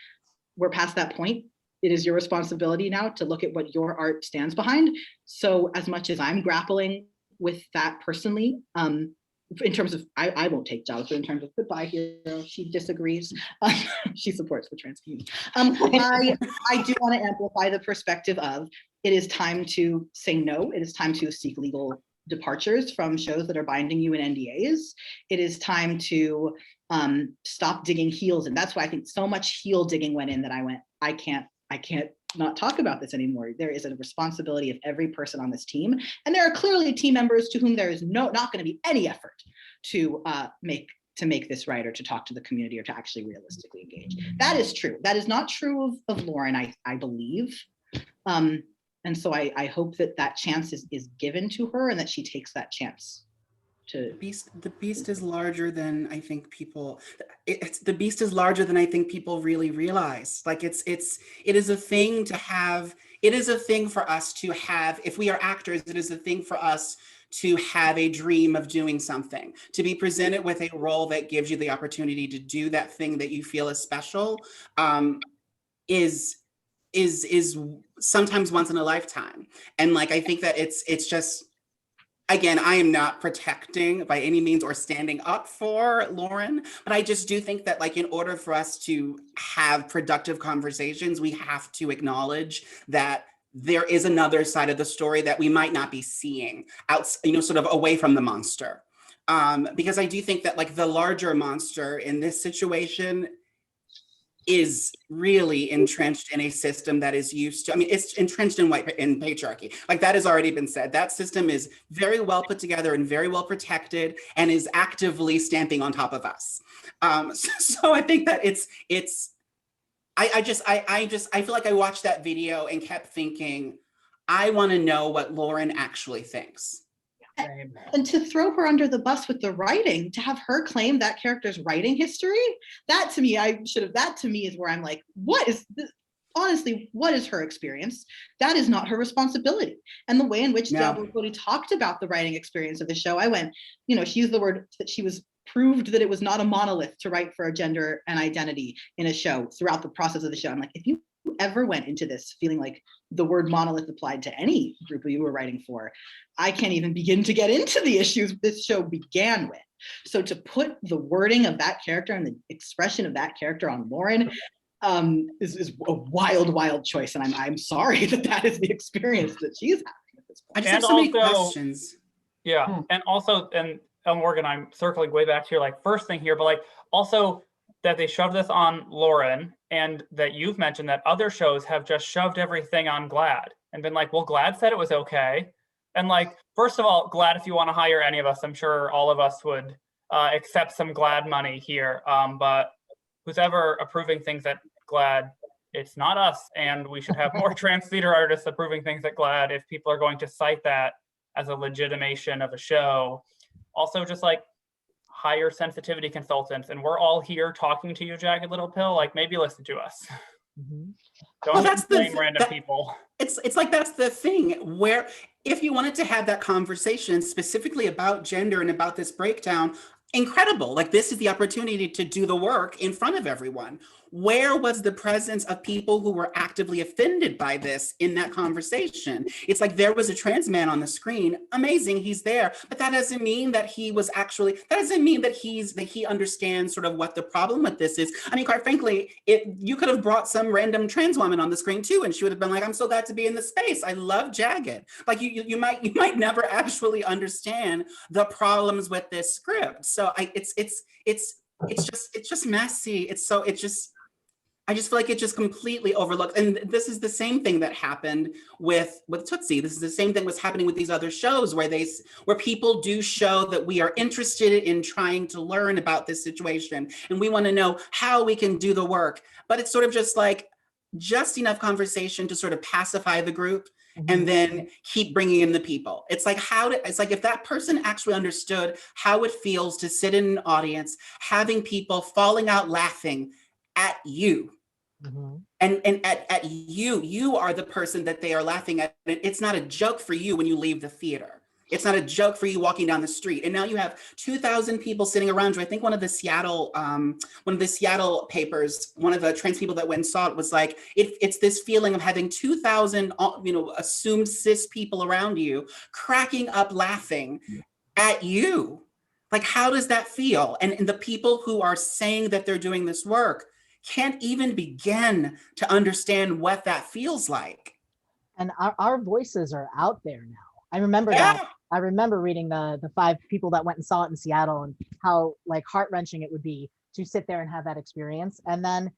we're past that point. It is your responsibility now to look at what your art stands behind. So as much as I'm grappling with that personally, in terms of, I won't take jobs, but in terms of goodbye hero, she disagrees. She supports the trans community. I do want to amplify the perspective of, it is time to say no. It is time to seek legal departures from shows that are binding you in NDAs. It is time to stop digging heels. And that's why I think so much heel digging went in that I went, I can't I can't not talk about this anymore. There is a responsibility of every person on this team. And there are clearly team members to whom there is not going to be any effort to make this right, or to talk to the community, or to actually realistically engage. That is true. That is not true of Lauren, I believe. And so I hope that chance is given to her, and that she takes that chance. The beast is larger than I think people. The beast is larger than I think people really realize. Like it is a thing to have. It is a thing for us to have. If we are actors, it is a thing for us to have a dream of doing something, to be presented with a role that gives you the opportunity to do that thing that you feel is special. Is sometimes once in a lifetime. And like, I think that it's just, again, I am not protecting by any means or standing up for Lauren, but I just do think that, like, in order for us to have productive conversations, we have to acknowledge that there is another side of the story that we might not be seeing out, sort of away from the monster. Because I do think that, like, the larger monster in this situation is really entrenched in a system that is used to, it's entrenched in in patriarchy. Like, that has already been said. That system is very well put together and very well protected, and is actively stamping on top of us. So I think that I feel like I watched that video and kept thinking, I want to know what Lauren actually thinks. And to throw her under the bus with the writing, to have her claim that character's writing history, that to me is where I'm like, what is this? Honestly, what is her experience? That is not her responsibility. And the way in which Diablo Cody talked about the writing experience of the show, I went, she used the word that she was proved that it was not a monolith to write for a gender and identity in a show throughout the process of the show. I'm like, if you ever went into this feeling like the word monolith applied to any group you were writing for, I can't even begin to get into the issues this show began with. So to put the wording of that character and the expression of that character on Lauren is a wild, wild choice. And I'm sorry that is the experience that she's having at this point. I just have so many questions. Yeah, and also, and Elle Morgan, I'm circling way back to your first thing here, but also that they shoved this on Lauren, and that you've mentioned that other shows have just shoved everything on GLAAD and been like, well, GLAAD said it was okay. And first of all, GLAAD, if you want to hire any of us, I'm sure all of us would accept some GLAAD money here. But who's ever approving things at GLAAD, it's not us. And we should have more trans theater artists approving things at GLAAD if people are going to cite that as a legitimation of a show. Also, just hire sensitivity consultants, and we're all here talking to you, Jagged Little Pill. Maybe listen to us. Mm-hmm. Don't blame random people. It's that's the thing, where if you wanted to have that conversation specifically about gender and about this breakdown, incredible. This is the opportunity to do the work in front of everyone. Where was the presence of people who were actively offended by this in that conversation? It's there was a trans man on the screen. Amazing, he's there. But that doesn't mean that he understands sort of what the problem with this is. Quite frankly, you could have brought some random trans woman on the screen too, and she would have been like, I'm so glad to be in this space. I love Jagged. You might never actually understand the problems with this script. So it's just messy. I just feel like it just completely overlooked. And this is the same thing that happened with Tootsie. This is the same thing was happening with these other shows where people do show that we are interested in trying to learn about this situation. And we want to know how we can do the work. But it's sort of just enough conversation to sort of pacify the group, and then keep bringing in the people. It's if that person actually understood how it feels to sit in an audience, having people falling out laughing at you. Mm-hmm. And at you are the person that they are laughing at. It's not a joke for you when you leave the theater. It's not a joke for you walking down the street. And now you have 2,000 people sitting around you. I think one of the Seattle papers, one of the trans people that went and saw it was it's this feeling of having 2,000, assumed cis people around you cracking up laughing at you. How does that feel? And the people who are saying that they're doing this work can't even begin to understand what that feels like. And our voices are out there now. I remember that. I remember reading the 5 people that went and saw it in Seattle, and how heart-wrenching it would be to sit there and have that experience. And then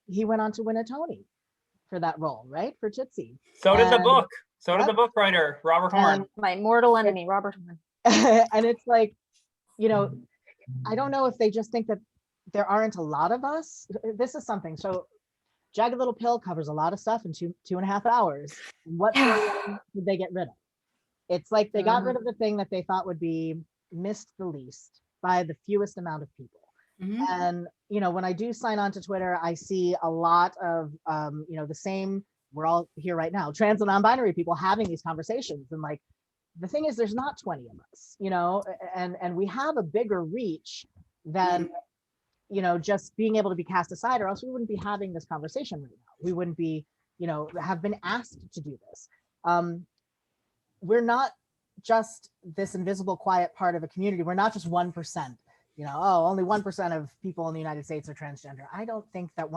he went on to win a Tony for that role, right? For Tootsie. So did the And- book. So did Yep. the book writer, Robert Horn. My mortal enemy, Robert Horn. And it's like, you know, I don't know if they just think that there aren't a lot of us. This is something. So Jagged Little Pill covers a lot of stuff in 2.5 hours. What storyline did they get rid of? It's like they got rid of the thing that they thought would be missed the least by the fewest amount of people. Mhm. And, you know, when I do sign on to Twitter, I see a lot of, you know, the same, we're all here right now, trans and non-binary people having these conversations. And like, the thing is, there's not 20 of us, you know, and we have a bigger reach than, you know, just being able to be cast aside, or else we wouldn't be having this conversation right now. We wouldn't be, you know, have been asked to do this. We're not just this invisible, quiet part of a community. We're not just 1%. You know, oh, only 1% of people in the United States are transgender. I don't think that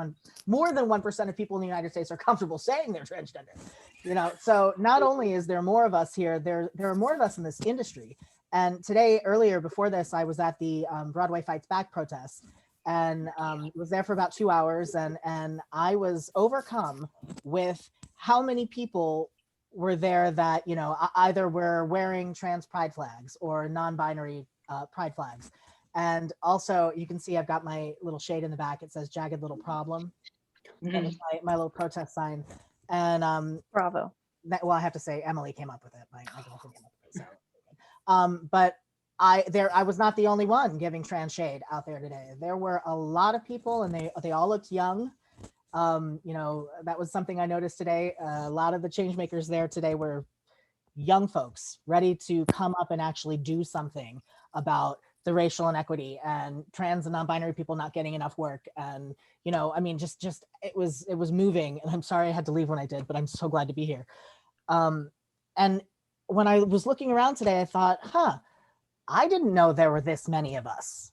more than 1% of people in the United States are comfortable saying they're transgender. You know, so not only is there more of us here, there are more of us in this industry. And today, earlier before this, I was at the Broadway Fights Back protest, and was there for about 2 hours, and I was overcome with how many people were there that, you know, either were wearing trans pride flags or non-binary pride flags. And also, you can see I've got my little shade in the back. It says "Jagged Little Problem." That was my little protest sign. And Bravo. well, I have to say, Emily came up with it. My girlfriend came up with it. So, but I was not the only one giving trans shade out there today. There were a lot of people, and they all looked young. You know, that was something I noticed today. A lot of the change makers there today were young folks ready to come up and actually do something about the racial inequity and trans and non-binary people not getting enough work. And, you know, I mean, just it was moving. And I'm sorry I had to leave when I did, but I'm so glad to be here. And when I was looking around today, I thought, I didn't know there were this many of us.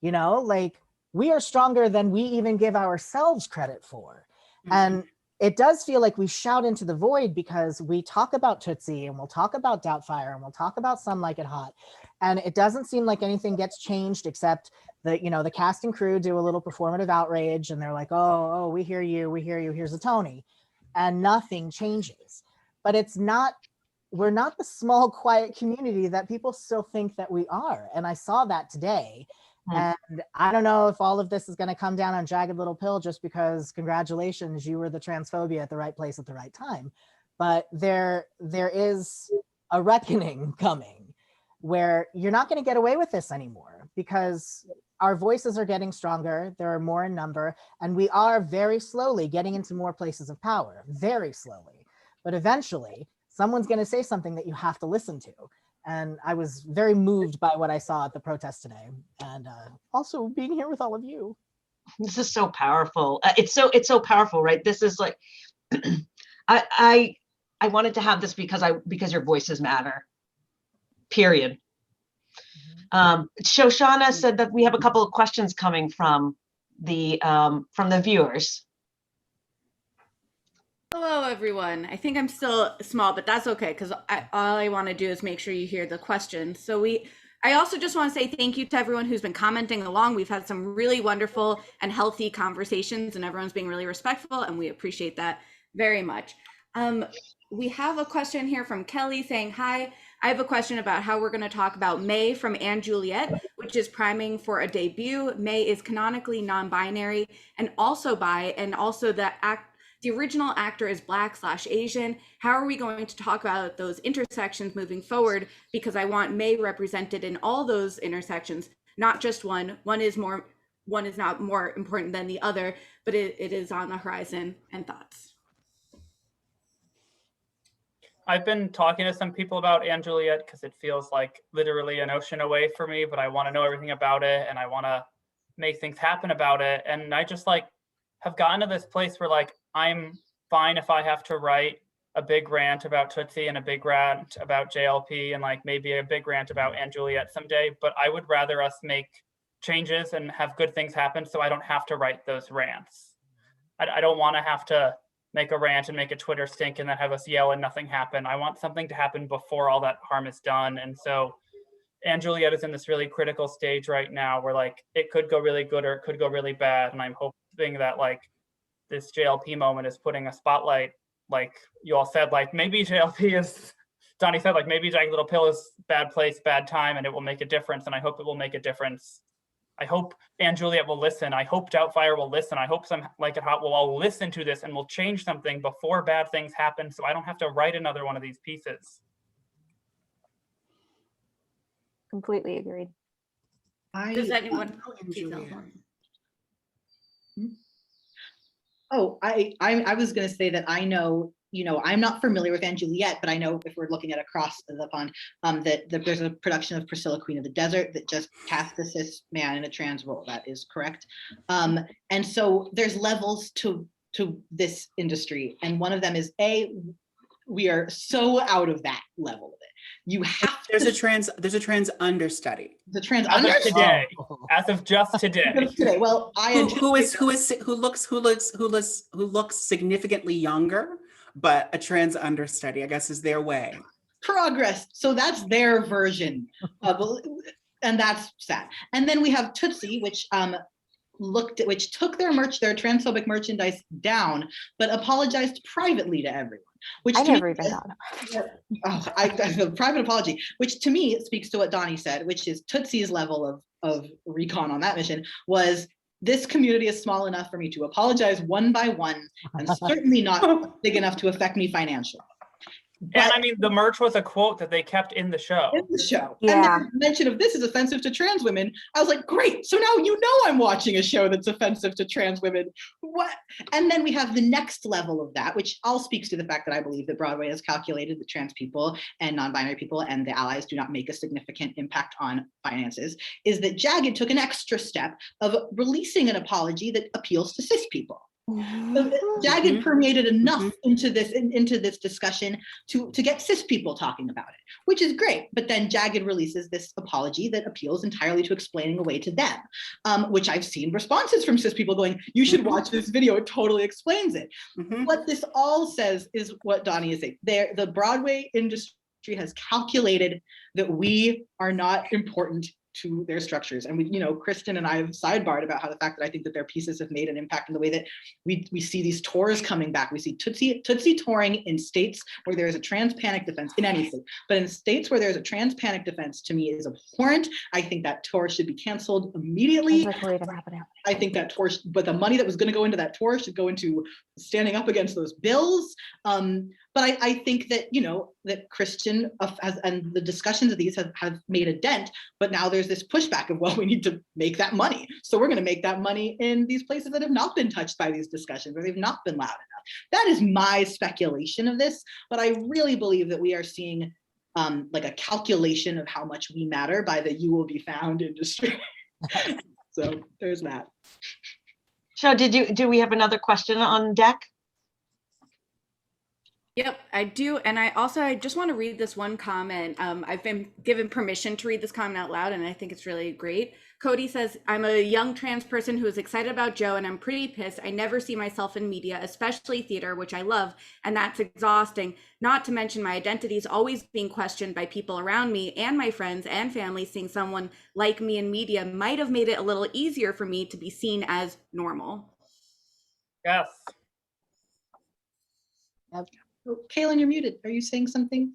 You know, like, we are stronger than we even give ourselves credit for. And it does feel like we shout into the void, because we talk about Tootsie, and we'll talk about Doubtfire, and we'll talk about Some Like It Hot. And it doesn't seem like anything gets changed, except that, you know, the cast and crew do a little performative outrage, and they're like, oh, we hear you, here's a Tony. And nothing changes. But we're not the small, quiet community that people still think that we are. And I saw that today. And I don't know if all of this is going to come down on Jagged Little Pill, just because, congratulations, you were the transphobia at the right place at the right time. But there is a reckoning coming where you're not going to get away with this anymore, because our voices are getting stronger. There are more in number, and we are very slowly getting into more places of power, very slowly. But eventually, someone's going to say something that you have to listen to. And I was very moved by what I saw at the protest today, and also being here with all of you. This is so powerful. It's so powerful, right? This is like, I wanted to have this because your voices matter. Period. Shoshana said that we have a couple of questions coming from the viewers. Hello, everyone. I think I'm still small, but that's okay, because all I want to do is make sure you hear the questions. So I also just want to say thank you to everyone who's been commenting along. We've had some really wonderful and healthy conversations, and everyone's being really respectful, and we appreciate that very much. We have a question here from Kelly saying, hi, I have a question about how we're going to talk about May from & Juliet, which is priming for a debut. May is canonically non-binary and also bi, and also the original actor is Black/Asian. How are we going to talk about those intersections moving forward? Because I want May represented in all those intersections, not just one. One is not more important than the other, but it is on the horizon. And thoughts? I've been talking to some people about & Juliet because it feels like literally an ocean away for me, but I want to know everything about it, and I want to make things happen about it. And I just have gotten to this place where I'm fine if I have to write a big rant about Tootsie and a big rant about JLP and maybe a big rant about & Juliet someday, but I would rather us make changes and have good things happen so I don't have to write those rants. I don't want to have to make a rant and make a Twitter stink and then have us yell and nothing happen. I want something to happen before all that harm is done. And so & Juliet is in this really critical stage right now where it could go really good or it could go really bad. And I'm hoping that this JLP moment is putting a spotlight, like you all said, like maybe JLP is, Donnie said, like maybe Jagged Little Pill is bad place, bad time, and it will make a difference. And I hope it will make a difference. I hope Anne Juliet will listen. I hope Doubtfire will listen. I hope some Like It Hot will all listen to this and will change something before bad things happen, so I don't have to write another one of these pieces. Completely agreed. Does anyone? Oh, I was going to say that I know, I'm not familiar with Anne Juliet, but I know if we're looking at across the pond, that there's a production of Priscilla, Queen of the Desert, that just cast a cis man in a trans role. That is correct. And so there's levels to this industry, and one of them is we are so out of that level of it. You have there's a trans understudy. The trans As of understudy. today, as of just today. Today. Well, who looks significantly younger, but a trans understudy, I guess, is their way. Progress. So that's their version of, and that's sad. And then we have Tootsie, which took their transphobic merchandise down, but apologized privately to everyone. Which I to never me, even thought about a private apology, which to me speaks to what Donnie said, which is Tootsie's level of recon on that mission was, this community is small enough for me to apologize one by one, and certainly not big enough to affect me financially. And I mean, the merch was a quote that they kept in the show. In the show. Yeah. And the mention of this is offensive to trans women. I was like, great. So now I'm watching a show that's offensive to trans women. What? And then we have the next level of that, which all speaks to the fact that I believe that Broadway has calculated that trans people and non-binary people and the allies do not make a significant impact on finances, is that Jagged took an extra step of releasing an apology that appeals to cis people. So Jagged permeated enough into this discussion to get cis people talking about it, which is great. But then Jagged releases this apology that appeals entirely to explaining away to them, which I've seen responses from cis people going, you should watch this video, it totally explains it. What this all says is what Donnie is saying. The Broadway industry has calculated that we are not important to their structures. And we, Kristen and I have sidebarred about how the fact that I think that their pieces have made an impact in the way that we see these tours coming back. We see Tootsie touring in states where there is a trans panic defense, in any state, but in states where there's a trans panic defense, to me, is abhorrent. I think that tour should be canceled immediately. I think that tour, but the money that was going to go into that tour should go into standing up against those bills. But I think that, that Christian and the discussions of these have made a dent, but now there's this pushback of, well, we need to make that money. So we're going to make that money in these places that have not been touched by these discussions, where they've not been loud enough. That is my speculation of this, but I really believe that we are seeing like a calculation of how much we matter by the you will be found industry. So there's that. So do we have another question on deck? Yep, I do. And I just want to read this one comment. I've been given permission to read this comment out loud, and I think it's really great. Cody says, I'm a young trans person who is excited about Joe, and I'm pretty pissed. I never see myself in media, especially theater, which I love, and that's exhausting. Not to mention my identity is always being questioned by people around me and my friends and family. Seeing someone like me in media might have made it a little easier for me to be seen as normal. Yes. Oh, Kalyn, you're muted. Are you saying something?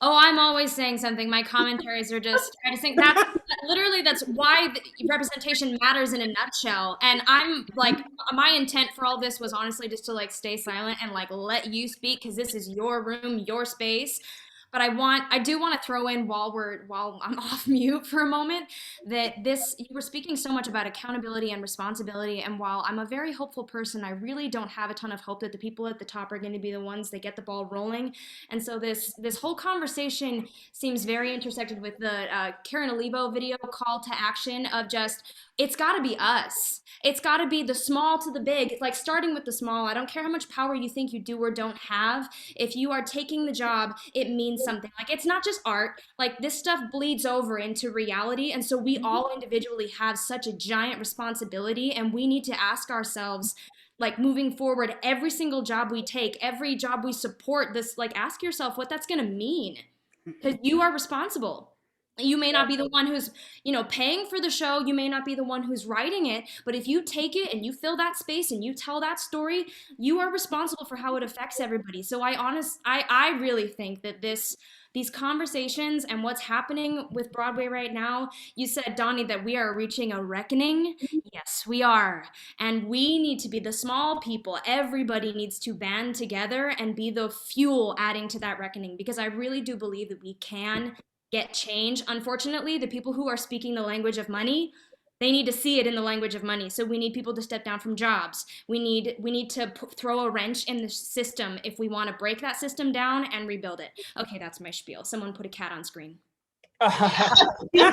Oh, I'm always saying something. My commentaries are just, I just think that's why representation matters in a nutshell. And I'm like, my intent for all this was honestly just to like stay silent and like let you speak, because this is your room, your space. But I do want to throw in while I'm off mute for a moment, that you were speaking so much about accountability and responsibility. And while I'm a very hopeful person, I really don't have a ton of hope that the people at the top are going to be the ones that get the ball rolling. And so this whole conversation seems very intersected with the Karen Alibo video call to action of just, it's got to be us. It's got to be the small to the big, like starting with the small. I don't care how much power you think you do or don't have. If you are taking the job, it means something. Like, it's not just art. Like, this stuff bleeds over into reality. And so we all individually have such a giant responsibility, and we need to ask ourselves, like, moving forward, every single job we take, every job we support, this, like, ask yourself what that's going to mean, because you are responsible. You may not be the one who's, paying for the show. You may not be the one who's writing it, but if you take it and you fill that space and you tell that story, you are responsible for how it affects everybody. So I really think that these conversations and what's happening with Broadway right now, you said, Donnie, that we are reaching a reckoning. Yes, we are. And we need to be the small people. Everybody needs to band together and be the fuel adding to that reckoning, because I really do believe that we can get change. Unfortunately, the people who are speaking the language of money, they need to see it in the language of money. So we need people to step down from jobs. We need to throw a wrench in the system if we want to break that system down and rebuild it. Okay, that's my spiel. Someone put a cat on screen. She's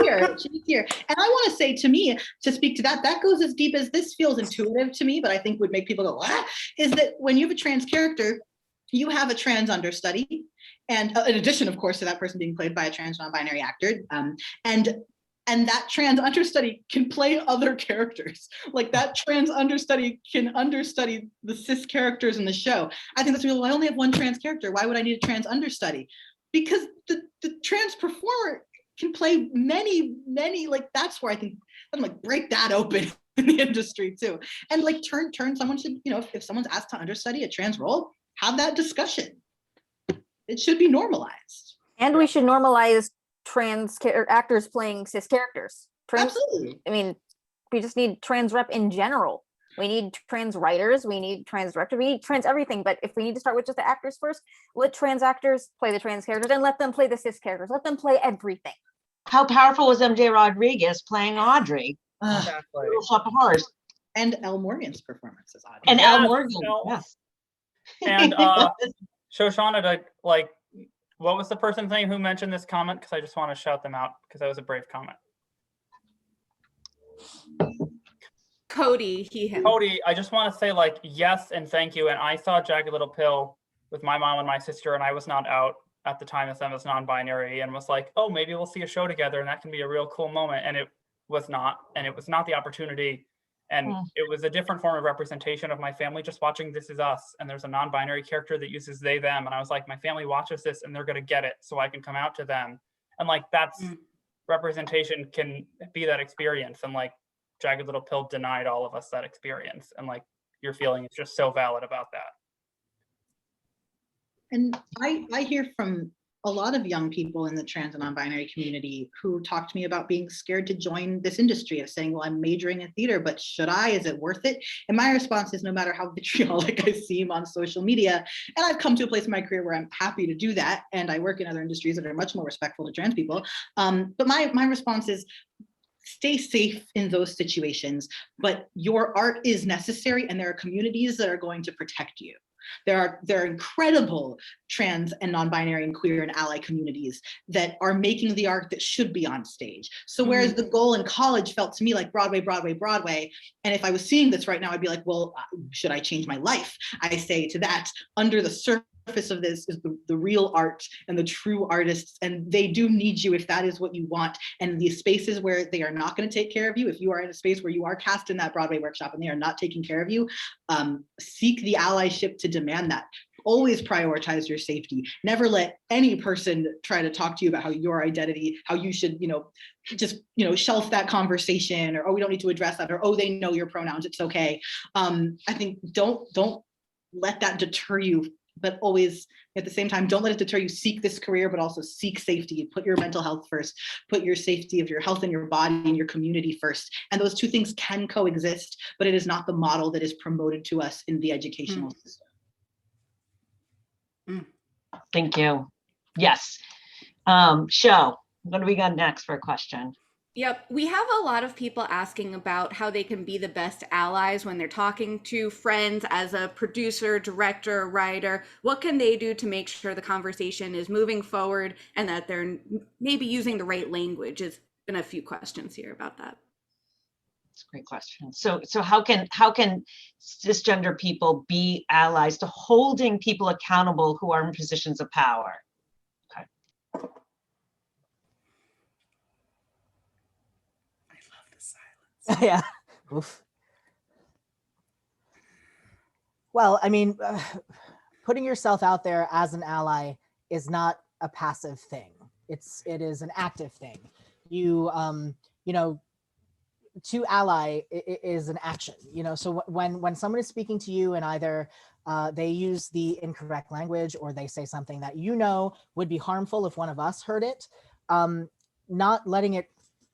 here. She's here. And I want to say, to me, to speak to that, that goes as deep as this feels intuitive to me, but I think would make people go, what? Is that when you have a trans character, you have a trans understudy. And in addition, of course, to that person being played by a trans non-binary actor, and that trans understudy can play other characters. Like that trans understudy can understudy the cis characters in the show. I think that's really, well, I only have one trans character. Why would I need a trans understudy? Because the trans performer can play many, like that's where I think I'm like, break that open in the industry too. And like turn someone should, if someone's asked to understudy a trans role, have that discussion. It should be normalized. And we should normalize trans actors playing cis characters. Absolutely. I mean, we just need trans rep in general. We need trans writers, we need trans directors, we need trans everything. But if we need to start with just the actors first, let trans actors play the trans characters and let them play the cis characters. Let them play everything. How powerful was MJ Rodriguez playing Audrey? Exactly. Little Shop of Horrors. And Elle Morgan's performance is Audrey. And Yes, Elle Morgan. Elle. Yes. And Shoshana, like, what was the person's name who mentioned this comment? Because I just want to shout them out because that was a brave comment. Cody, him. Cody, I just want to say, like, yes and thank you. And I saw Jagged Little Pill with my mom and my sister, and I was not out at the time as them as non-binary, and was like, oh, maybe we'll see a show together, and that can be a real cool moment. And it was not, and it was not the opportunity. And it was a different form of representation of my family just watching This Is Us. And there's a non-binary character that uses they, them. And I was like, my family watches this and they're going to get it, so I can come out to them. And like, that's representation can be that experience. And like, Jagged Little Pill denied all of us that experience. And like, your feeling is just so valid about that. And I hear from a lot of young people in the trans and non-binary community who talk to me about being scared to join this industry, of saying, well, I'm majoring in theater, but should I? Is it worth it? And my response is, no matter how vitriolic I seem on social media, and I've come to a place in my career where I'm happy to do that, and I work in other industries that are much more respectful to trans people. But my response is, stay safe in those situations, but your art is necessary, and there are communities that are going to protect you. There are incredible trans and non-binary and queer and ally communities that are making the art that should be on stage. So whereas the goal in college felt to me like Broadway, and if I was seeing this right now, I'd be like, well, should I change my life? I say to that, under the surface of this is the real art and the true artists, and they do need you if that is what you want. And the spaces where they are not going to take care of you, if you are in a space where you are cast in that Broadway workshop and they are not taking care of you, seek the allyship to demand that. Always prioritize your safety. Never let any person try to talk to you about how your identity, how you should, just, shelf that conversation, or, oh, we don't need to address that, or, oh, they know your pronouns, it's okay. I think don't let that deter you, but always at the same time, don't let it deter you. Seek this career, but also seek safety. Put your mental health first. Put your safety of your health and your body and your community first. And those two things can coexist, but it is not the model that is promoted to us in the educational system. Thank you. Yes. Show, what do we got next for a question? Yep. We have a lot of people asking about how they can be the best allies when they're talking to friends as a producer, director, writer. What can they do to make sure the conversation is moving forward and that they're maybe using the right language? There's been a few questions here about that. That's a great question. So how can cisgender people be allies to holding people accountable who are in positions of power? Okay. Yeah. Oof. Well, I mean, putting yourself out there as an ally is not a passive thing. it is an active thing. You you know, to ally is an action, you know. So when someone is speaking to you and either they use the incorrect language or they say something that you know would be harmful if one of us heard it, not letting it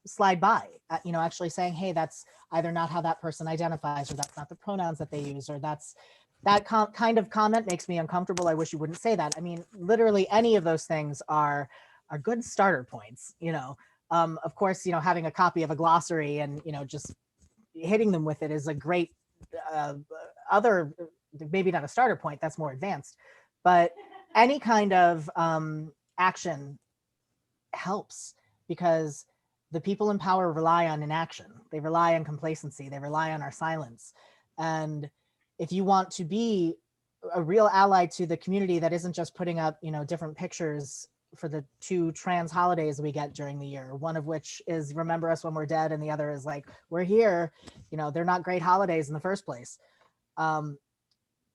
slide by, you know, actually saying, hey, that's either not how that person identifies, or that's not the pronouns that they use, or that kind of comment makes me uncomfortable. I wish you wouldn't say that. I mean, literally any of those things are good starter points, you know. Of course, you know, having a copy of a glossary and, you know, just hitting them with it is a great other, maybe not a starter point, that's more advanced, but any kind of action helps, because the people in power rely on inaction. They rely on complacency. They rely on our silence. And if you want to be a real ally to the community that isn't just putting up, you know, different pictures for the 2 trans holidays we get during the year, one of which is remember us when we're dead, and the other is like, we're here, you know, they're not great holidays in the first place.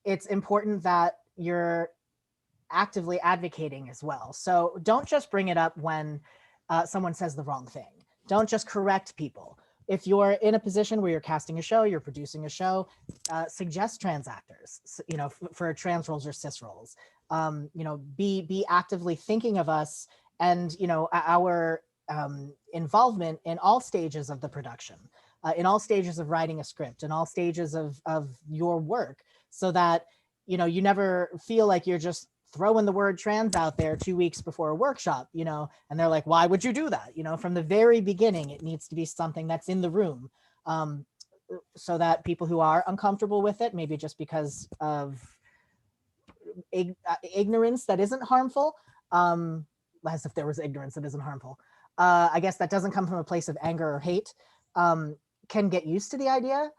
It's important that you're actively advocating as well. So don't just bring it up when someone says the wrong thing. Don't just correct people. If you're in a position where you're casting a show, you're producing a show, suggest trans actors, you know, for trans roles or cis roles. You know, be actively thinking of us and, you know, our involvement in all stages of the production, in all stages of writing a script, in all stages of your work, so that, you know, you never feel like you're just throwing the word trans out there 2 weeks before a workshop, you know, and they're like, why would you do that? You know, from the very beginning, it needs to be something that's in the room, so that people who are uncomfortable with it, maybe just because of ignorance that isn't harmful, as if there was ignorance that isn't harmful, I guess that doesn't come from a place of anger or hate, can get used to the idea.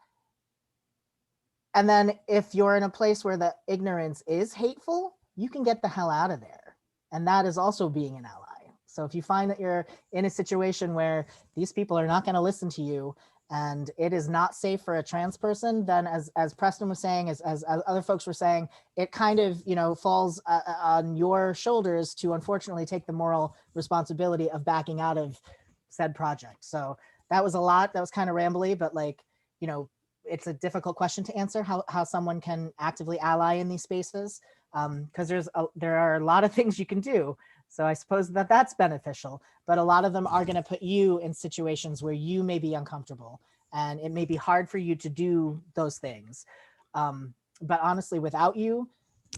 And then if you're in a place where the ignorance is hateful, you can get the hell out of there. And that is also being an ally. So if you find that you're in a situation where these people are not going to listen to you and it is not safe for a trans person, then as Preston was saying, as other folks were saying, it kind of, you know, falls on your shoulders to unfortunately take the moral responsibility of backing out of said project. So that was a lot. That was kind of rambly, but like, you know, it's a difficult question to answer, how someone can actively ally in these spaces, because there are a lot of things you can do. So I suppose that's beneficial, but a lot of them are going to put you in situations where you may be uncomfortable and it may be hard for you to do those things. But honestly, without you,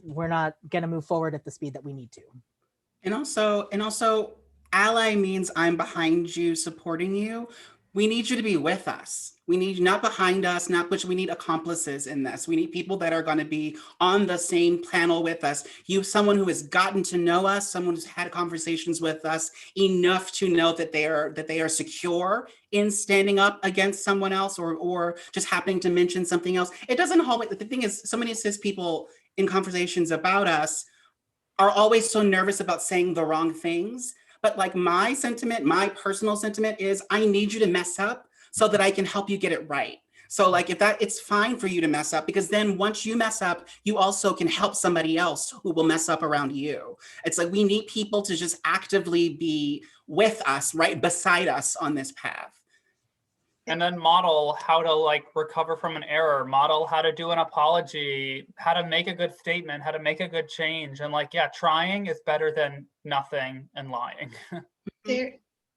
we're not going to move forward at the speed that we need to. And also, ally means I'm behind you, supporting you. We need you to be with us. We need you not behind us, we need accomplices in this. We need people that are going to be on the same panel with us. Someone who has gotten to know us, someone who's had conversations with us enough to know that they are secure in standing up against someone else or just happening to mention something else. It doesn't always, the thing is, so many cis people in conversations about us are always so nervous about saying the wrong things. But like my personal sentiment is, I need you to mess up so that I can help you get it right. So like it's fine for you to mess up, because then once you mess up, you also can help somebody else who will mess up around you. It's like we need people to just actively be with us, right beside us on this path. And then model how to like recover from an error, model how to do an apology, how to make a good statement, how to make a good change. And like, yeah, trying is better than nothing and lying.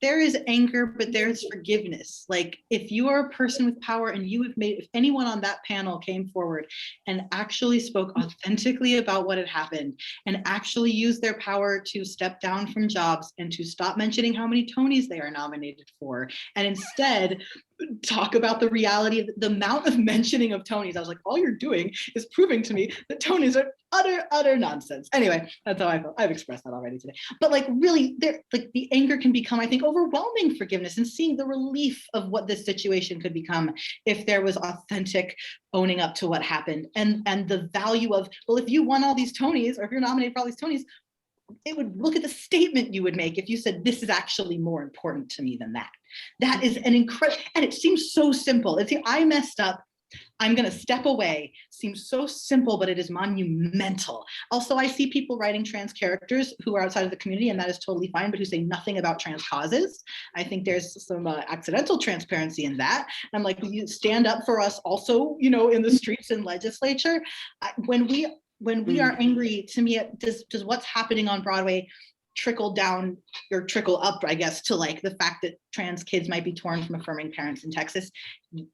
There is anger, but there's forgiveness. Like if you are a person with power and if anyone on that panel came forward and actually spoke authentically about what had happened and actually used their power to step down from jobs and to stop mentioning how many Tonys they are nominated for, and instead talk about the reality of the amount of mentioning of Tonys, I was like, all you're doing is proving to me that Tonys are utter nonsense. Anyway, that's how I feel. I've expressed that already today. But like really, like the anger can become, I think, overwhelming forgiveness and seeing the relief of what this situation could become if there was authentic owning up to what happened and the value of, well, if you won all these Tonys or if you're nominated for all these Tonys, it would look at the statement you would make if you said, this is actually more important to me than that. That is an incredible, and it seems so simple. It's, I messed up, I'm going to step away seems so simple, but it is monumental. Also, I see people writing trans characters who are outside of the community, and that is totally fine, but who say nothing about trans causes. I think there's some accidental transparency in that. And I'm like, will you stand up for us also, you know, in the streets and legislature? When we are angry, to me, does what's happening on Broadway trickle down or trickle up, I guess, to like the fact that trans kids might be torn from affirming parents in Texas?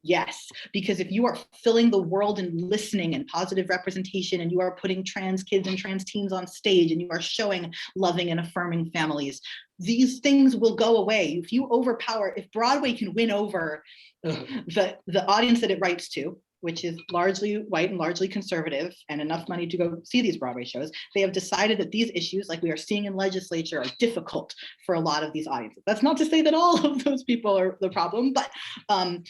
Yes, because if you are filling the world and listening and positive representation, and you are putting trans kids and trans teens on stage, and you are showing loving and affirming families, these things will go away. If you overpower, if Broadway can win over the audience that it writes to, which is largely white and largely conservative, and enough money to go see these Broadway shows, they have decided that these issues, like we are seeing in legislature, are difficult for a lot of these audiences. That's not to say that all of those people are the problem, but my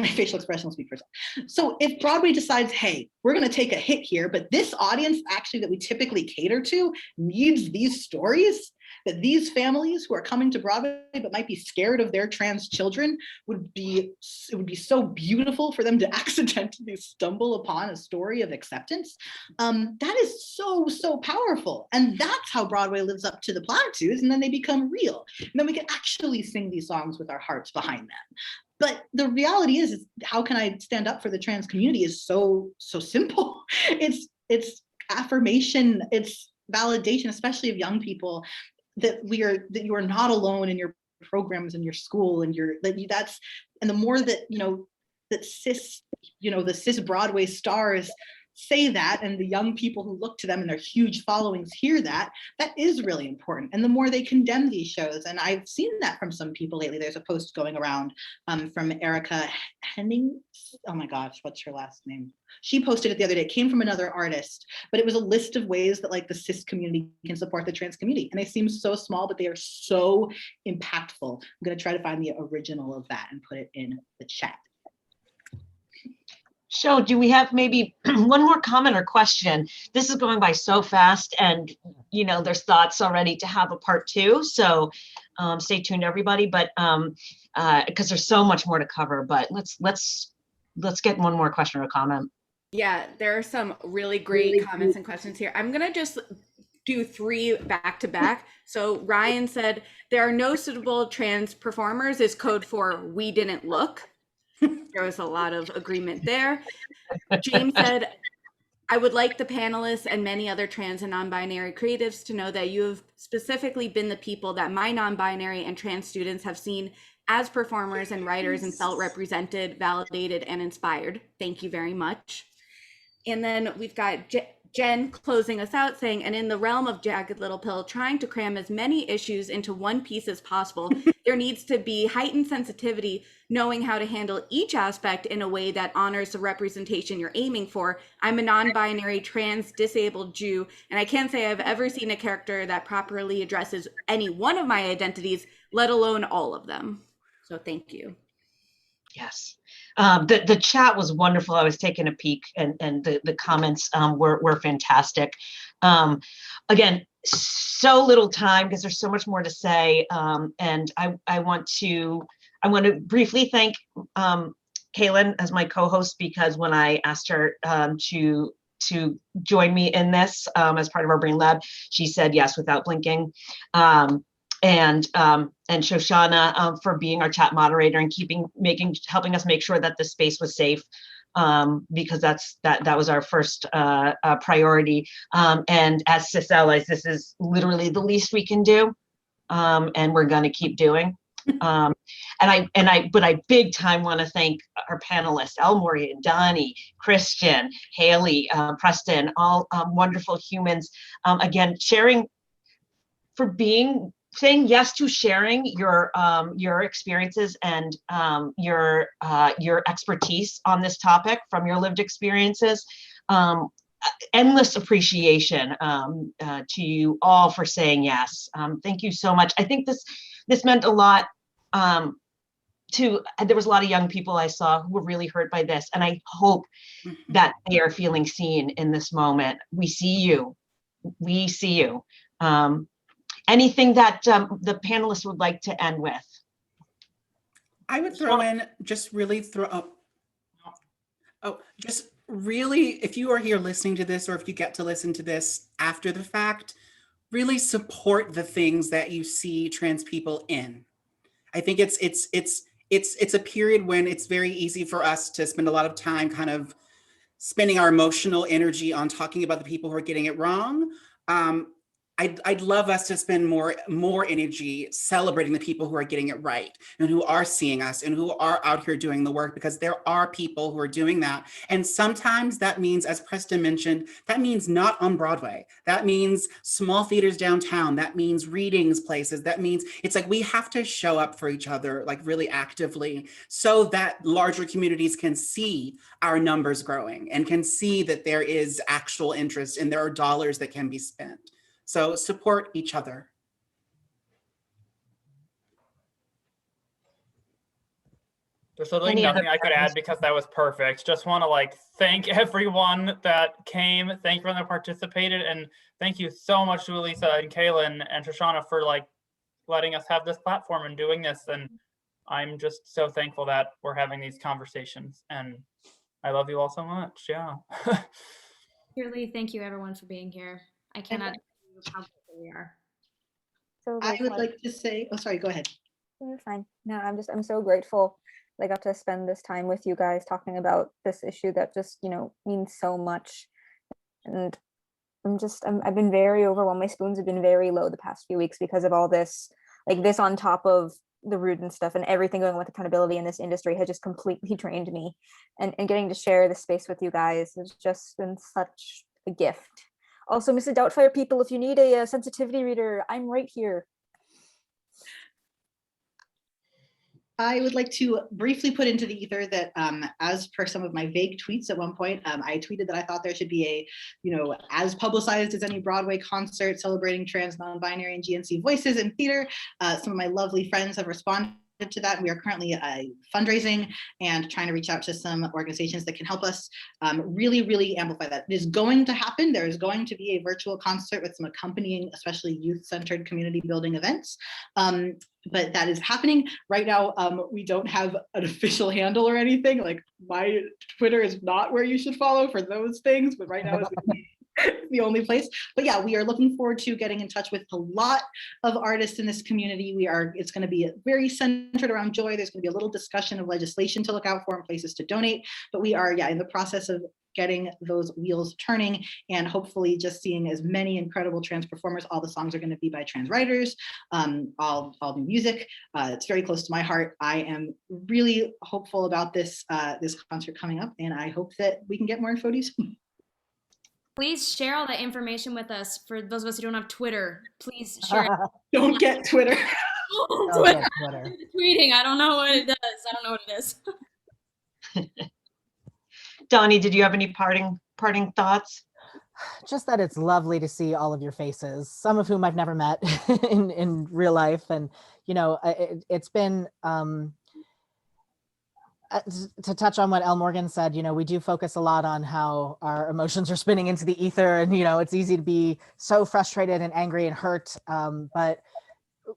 facial expression will speak for itself. So if Broadway decides, hey, we're going to take a hit here, but this audience actually that we typically cater to needs these stories, that these families who are coming to Broadway but might be scared of their trans children, it would be so beautiful for them to accidentally stumble upon a story of acceptance. That is so powerful. And that's how Broadway lives up to the platitudes, and then they become real. And then we can actually sing these songs with our hearts behind them. But the reality is how can I stand up for the trans community is so simple. It's affirmation, it's validation, especially of young people, that you are not alone in your programs and your school, and and the more that the cis Broadway stars say that, and the young people who look to them and their huge followings hear that is really important. And the more they condemn these shows, and I've seen that from some people lately. There's a post going around from Erica Henning. Oh my gosh, what's her last name? She posted it the other day. It came from another artist, but it was a list of ways that like the cis community can support the trans community. And they seem so small, but they are so impactful. I'm going to try to find the original of that and put it in the chat. So do we have maybe one more comment or question? This is going by so fast, and there's thoughts already to have a part 2. So stay tuned, everybody. But because there's so much more to cover. But let's get one more question or comment. Yeah, there are some really great comments and questions here. I'm gonna just do 3 back to back. So Ryan said there are no suitable trans performers is code for we didn't look. There was a lot of agreement there. James said, I would like the panelists and many other trans and non-binary creatives to know that you have specifically been the people that my non-binary and trans students have seen as performers and writers and felt represented, validated, and inspired. Thank you very much. And then we've got Jen closing us out saying, and in the realm of Jagged Little Pill, trying to cram as many issues into one piece as possible, there needs to be heightened sensitivity, knowing how to handle each aspect in a way that honors the representation you're aiming for. I'm a non-binary, trans, disabled Jew, and I can't say I've ever seen a character that properly addresses any one of my identities, let alone all of them. So thank you. Yes. The chat was wonderful. I was taking a peek, and the comments were fantastic. Again, so little time because there's so much more to say. And I want to briefly thank Kalyn as my co-host, because when I asked her to join me in this as part of our Brain Lab, she said yes without blinking. And Shoshana for being our chat moderator and helping us make sure that the space was safe, because that was our first priority. And as cis allies, this is literally the least we can do, and we're going to keep doing. But I big time want to thank our panelists, Elle Morgan, Donnie, Christian, Hayley, Preston, all wonderful humans. Again, saying yes to sharing your experiences and your expertise on this topic from your lived experiences. Endless appreciation to you all for saying yes. Thank you so much. I think this meant a lot there was a lot of young people I saw who were really hurt by this, and I hope that they are feeling seen in this moment. We see you. Anything that the panelists would like to end with? I would throw in Oh, just really, if you are here listening to this, or if you get to listen to this after the fact, really support the things that you see trans people in. I think it's a period when it's very easy for us to spend a lot of time kind of spending our emotional energy on talking about the people who are getting it wrong. I'd love us to spend more energy celebrating the people who are getting it right and who are seeing us and who are out here doing the work, because there are people who are doing that. And sometimes that means, as Preston mentioned, that means not on Broadway. That means small theaters downtown. That means readings places. That means it's like we have to show up for each other like really actively so that larger communities can see our numbers growing and can see that there is actual interest and there are dollars that can be spent. So support each other. There's literally Any other nothing I could add because that was perfect. Just want to like thank everyone that came, thank everyone that participated, and thank you so much to Alisa and Kalyn and Shoshana for like letting us have this platform and doing this. And I'm just so thankful that we're having these conversations, and I love you all so much. Yeah. Truly, thank you everyone for being here. I cannot tell you how grateful we are. So I grateful. would like to say, oh, sorry, go ahead. You're fine. No, I'm so grateful that I got to spend this time with you guys talking about this issue that just, means so much. And I've been very overwhelmed. My spoons have been very low the past few weeks because of all this, like this on top of the rude and stuff and everything going on with accountability in this industry has just completely drained me. And getting to share this space with you guys has just been such a gift. Also, Mrs. Doubtfire people, if you need a sensitivity reader, I'm right here. I would like to briefly put into the ether that as per some of my vague tweets at one point, I tweeted that I thought there should be a, as publicized as any Broadway concert celebrating trans, non-binary, and GNC voices in theater. Some of my lovely friends have responded to that. We are currently fundraising and trying to reach out to some organizations that can help us really, really amplify that. It is going to happen. There is going to be a virtual concert with some accompanying, especially youth-centered community building events. But that is happening right now. We don't have an official handle or anything. Like my Twitter is not where you should follow for those things, but right now is the only place. But yeah, we are looking forward to getting in touch with a lot of artists in this community. It's going to be very centered around joy. There's going to be a little discussion of legislation to look out for and places to donate. But we are, in the process of getting those wheels turning and hopefully just seeing as many incredible trans performers. All the songs are going to be by trans writers, all new music. It's very close to my heart. I am really hopeful about this concert coming up, and I hope that we can get more info soon. Please share all that information with us. For those of us who don't have Twitter, please share it. Don't get Twitter. Don't get Twitter. Tweeting, I don't know what it does. I don't know what it is. Donnie, did you have any parting thoughts? Just that it's lovely to see all of your faces, some of whom I've never met in real life. And, it's been, to touch on what Elle Morgan said, we do focus a lot on how our emotions are spinning into the ether, and, it's easy to be so frustrated and angry and hurt. But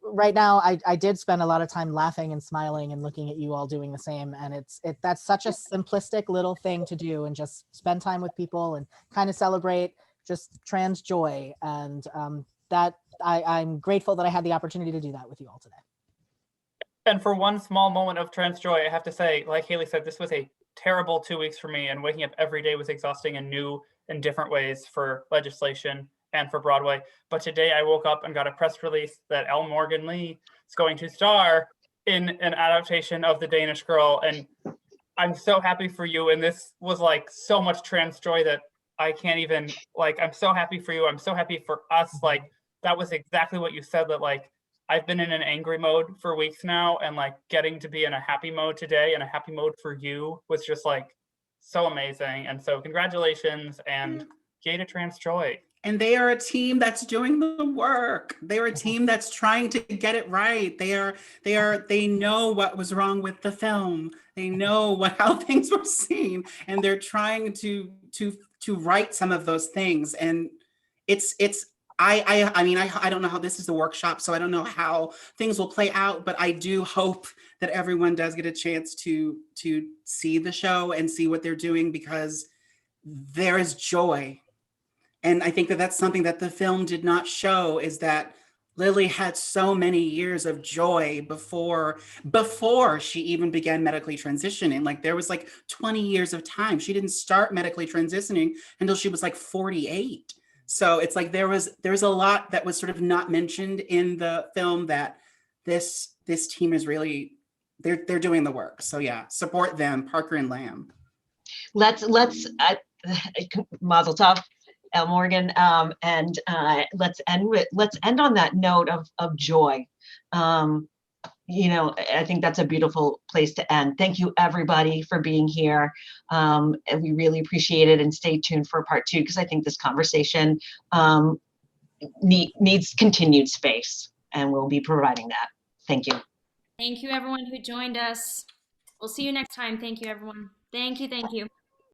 right now I did spend a lot of time laughing and smiling and looking at you all doing the same. And that's such a simplistic little thing to do, and just spend time with people and kind of celebrate just trans joy. And that I'm grateful that I had the opportunity to do that with you all today. And for one small moment of trans joy, I have to say, like Hayley said, this was a terrible 2 weeks for me, and waking up every day was exhausting in new and different ways for legislation and for Broadway. But today I woke up and got a press release that Elle Morgan Lee is going to star in an adaptation of The Danish Girl. And I'm so happy for you. And this was like so much trans joy that I can't even, I'm so happy for you. I'm so happy for us. Like, that was exactly what you said, that I've been in an angry mode for weeks now, and getting to be in a happy mode today and a happy mode for you was just so amazing. And so congratulations, and yay to trans joy. And they are a team that's doing the work. They're a team that's trying to get it right. They know what was wrong with the film. They know how things were seen, and they're trying to right some of those things. And it's I mean, I don't know how this is a workshop, so I don't know how things will play out, but I do hope that everyone does get a chance to see the show and see what they're doing, because there is joy. And I think that that's something that the film did not show, is that Lily had so many years of joy before she even began medically transitioning. Like there was like 20 years of time. She didn't start medically transitioning until she was like 48. So it's like there's a lot that was sort of not mentioned in the film that this team is really, they're doing the work. So yeah, support them, Parker and Lamb. Let's Mazel Tov, Elle Morgan, and let's end on that note of joy. You know, I think that's a beautiful place to end. Thank you everybody for being here. And we really appreciate it, and stay tuned for part 2, because I think this conversation needs continued space, and we'll be providing that. Thank you. Thank you everyone who joined us. We'll see you next time. Thank you everyone. Thank you.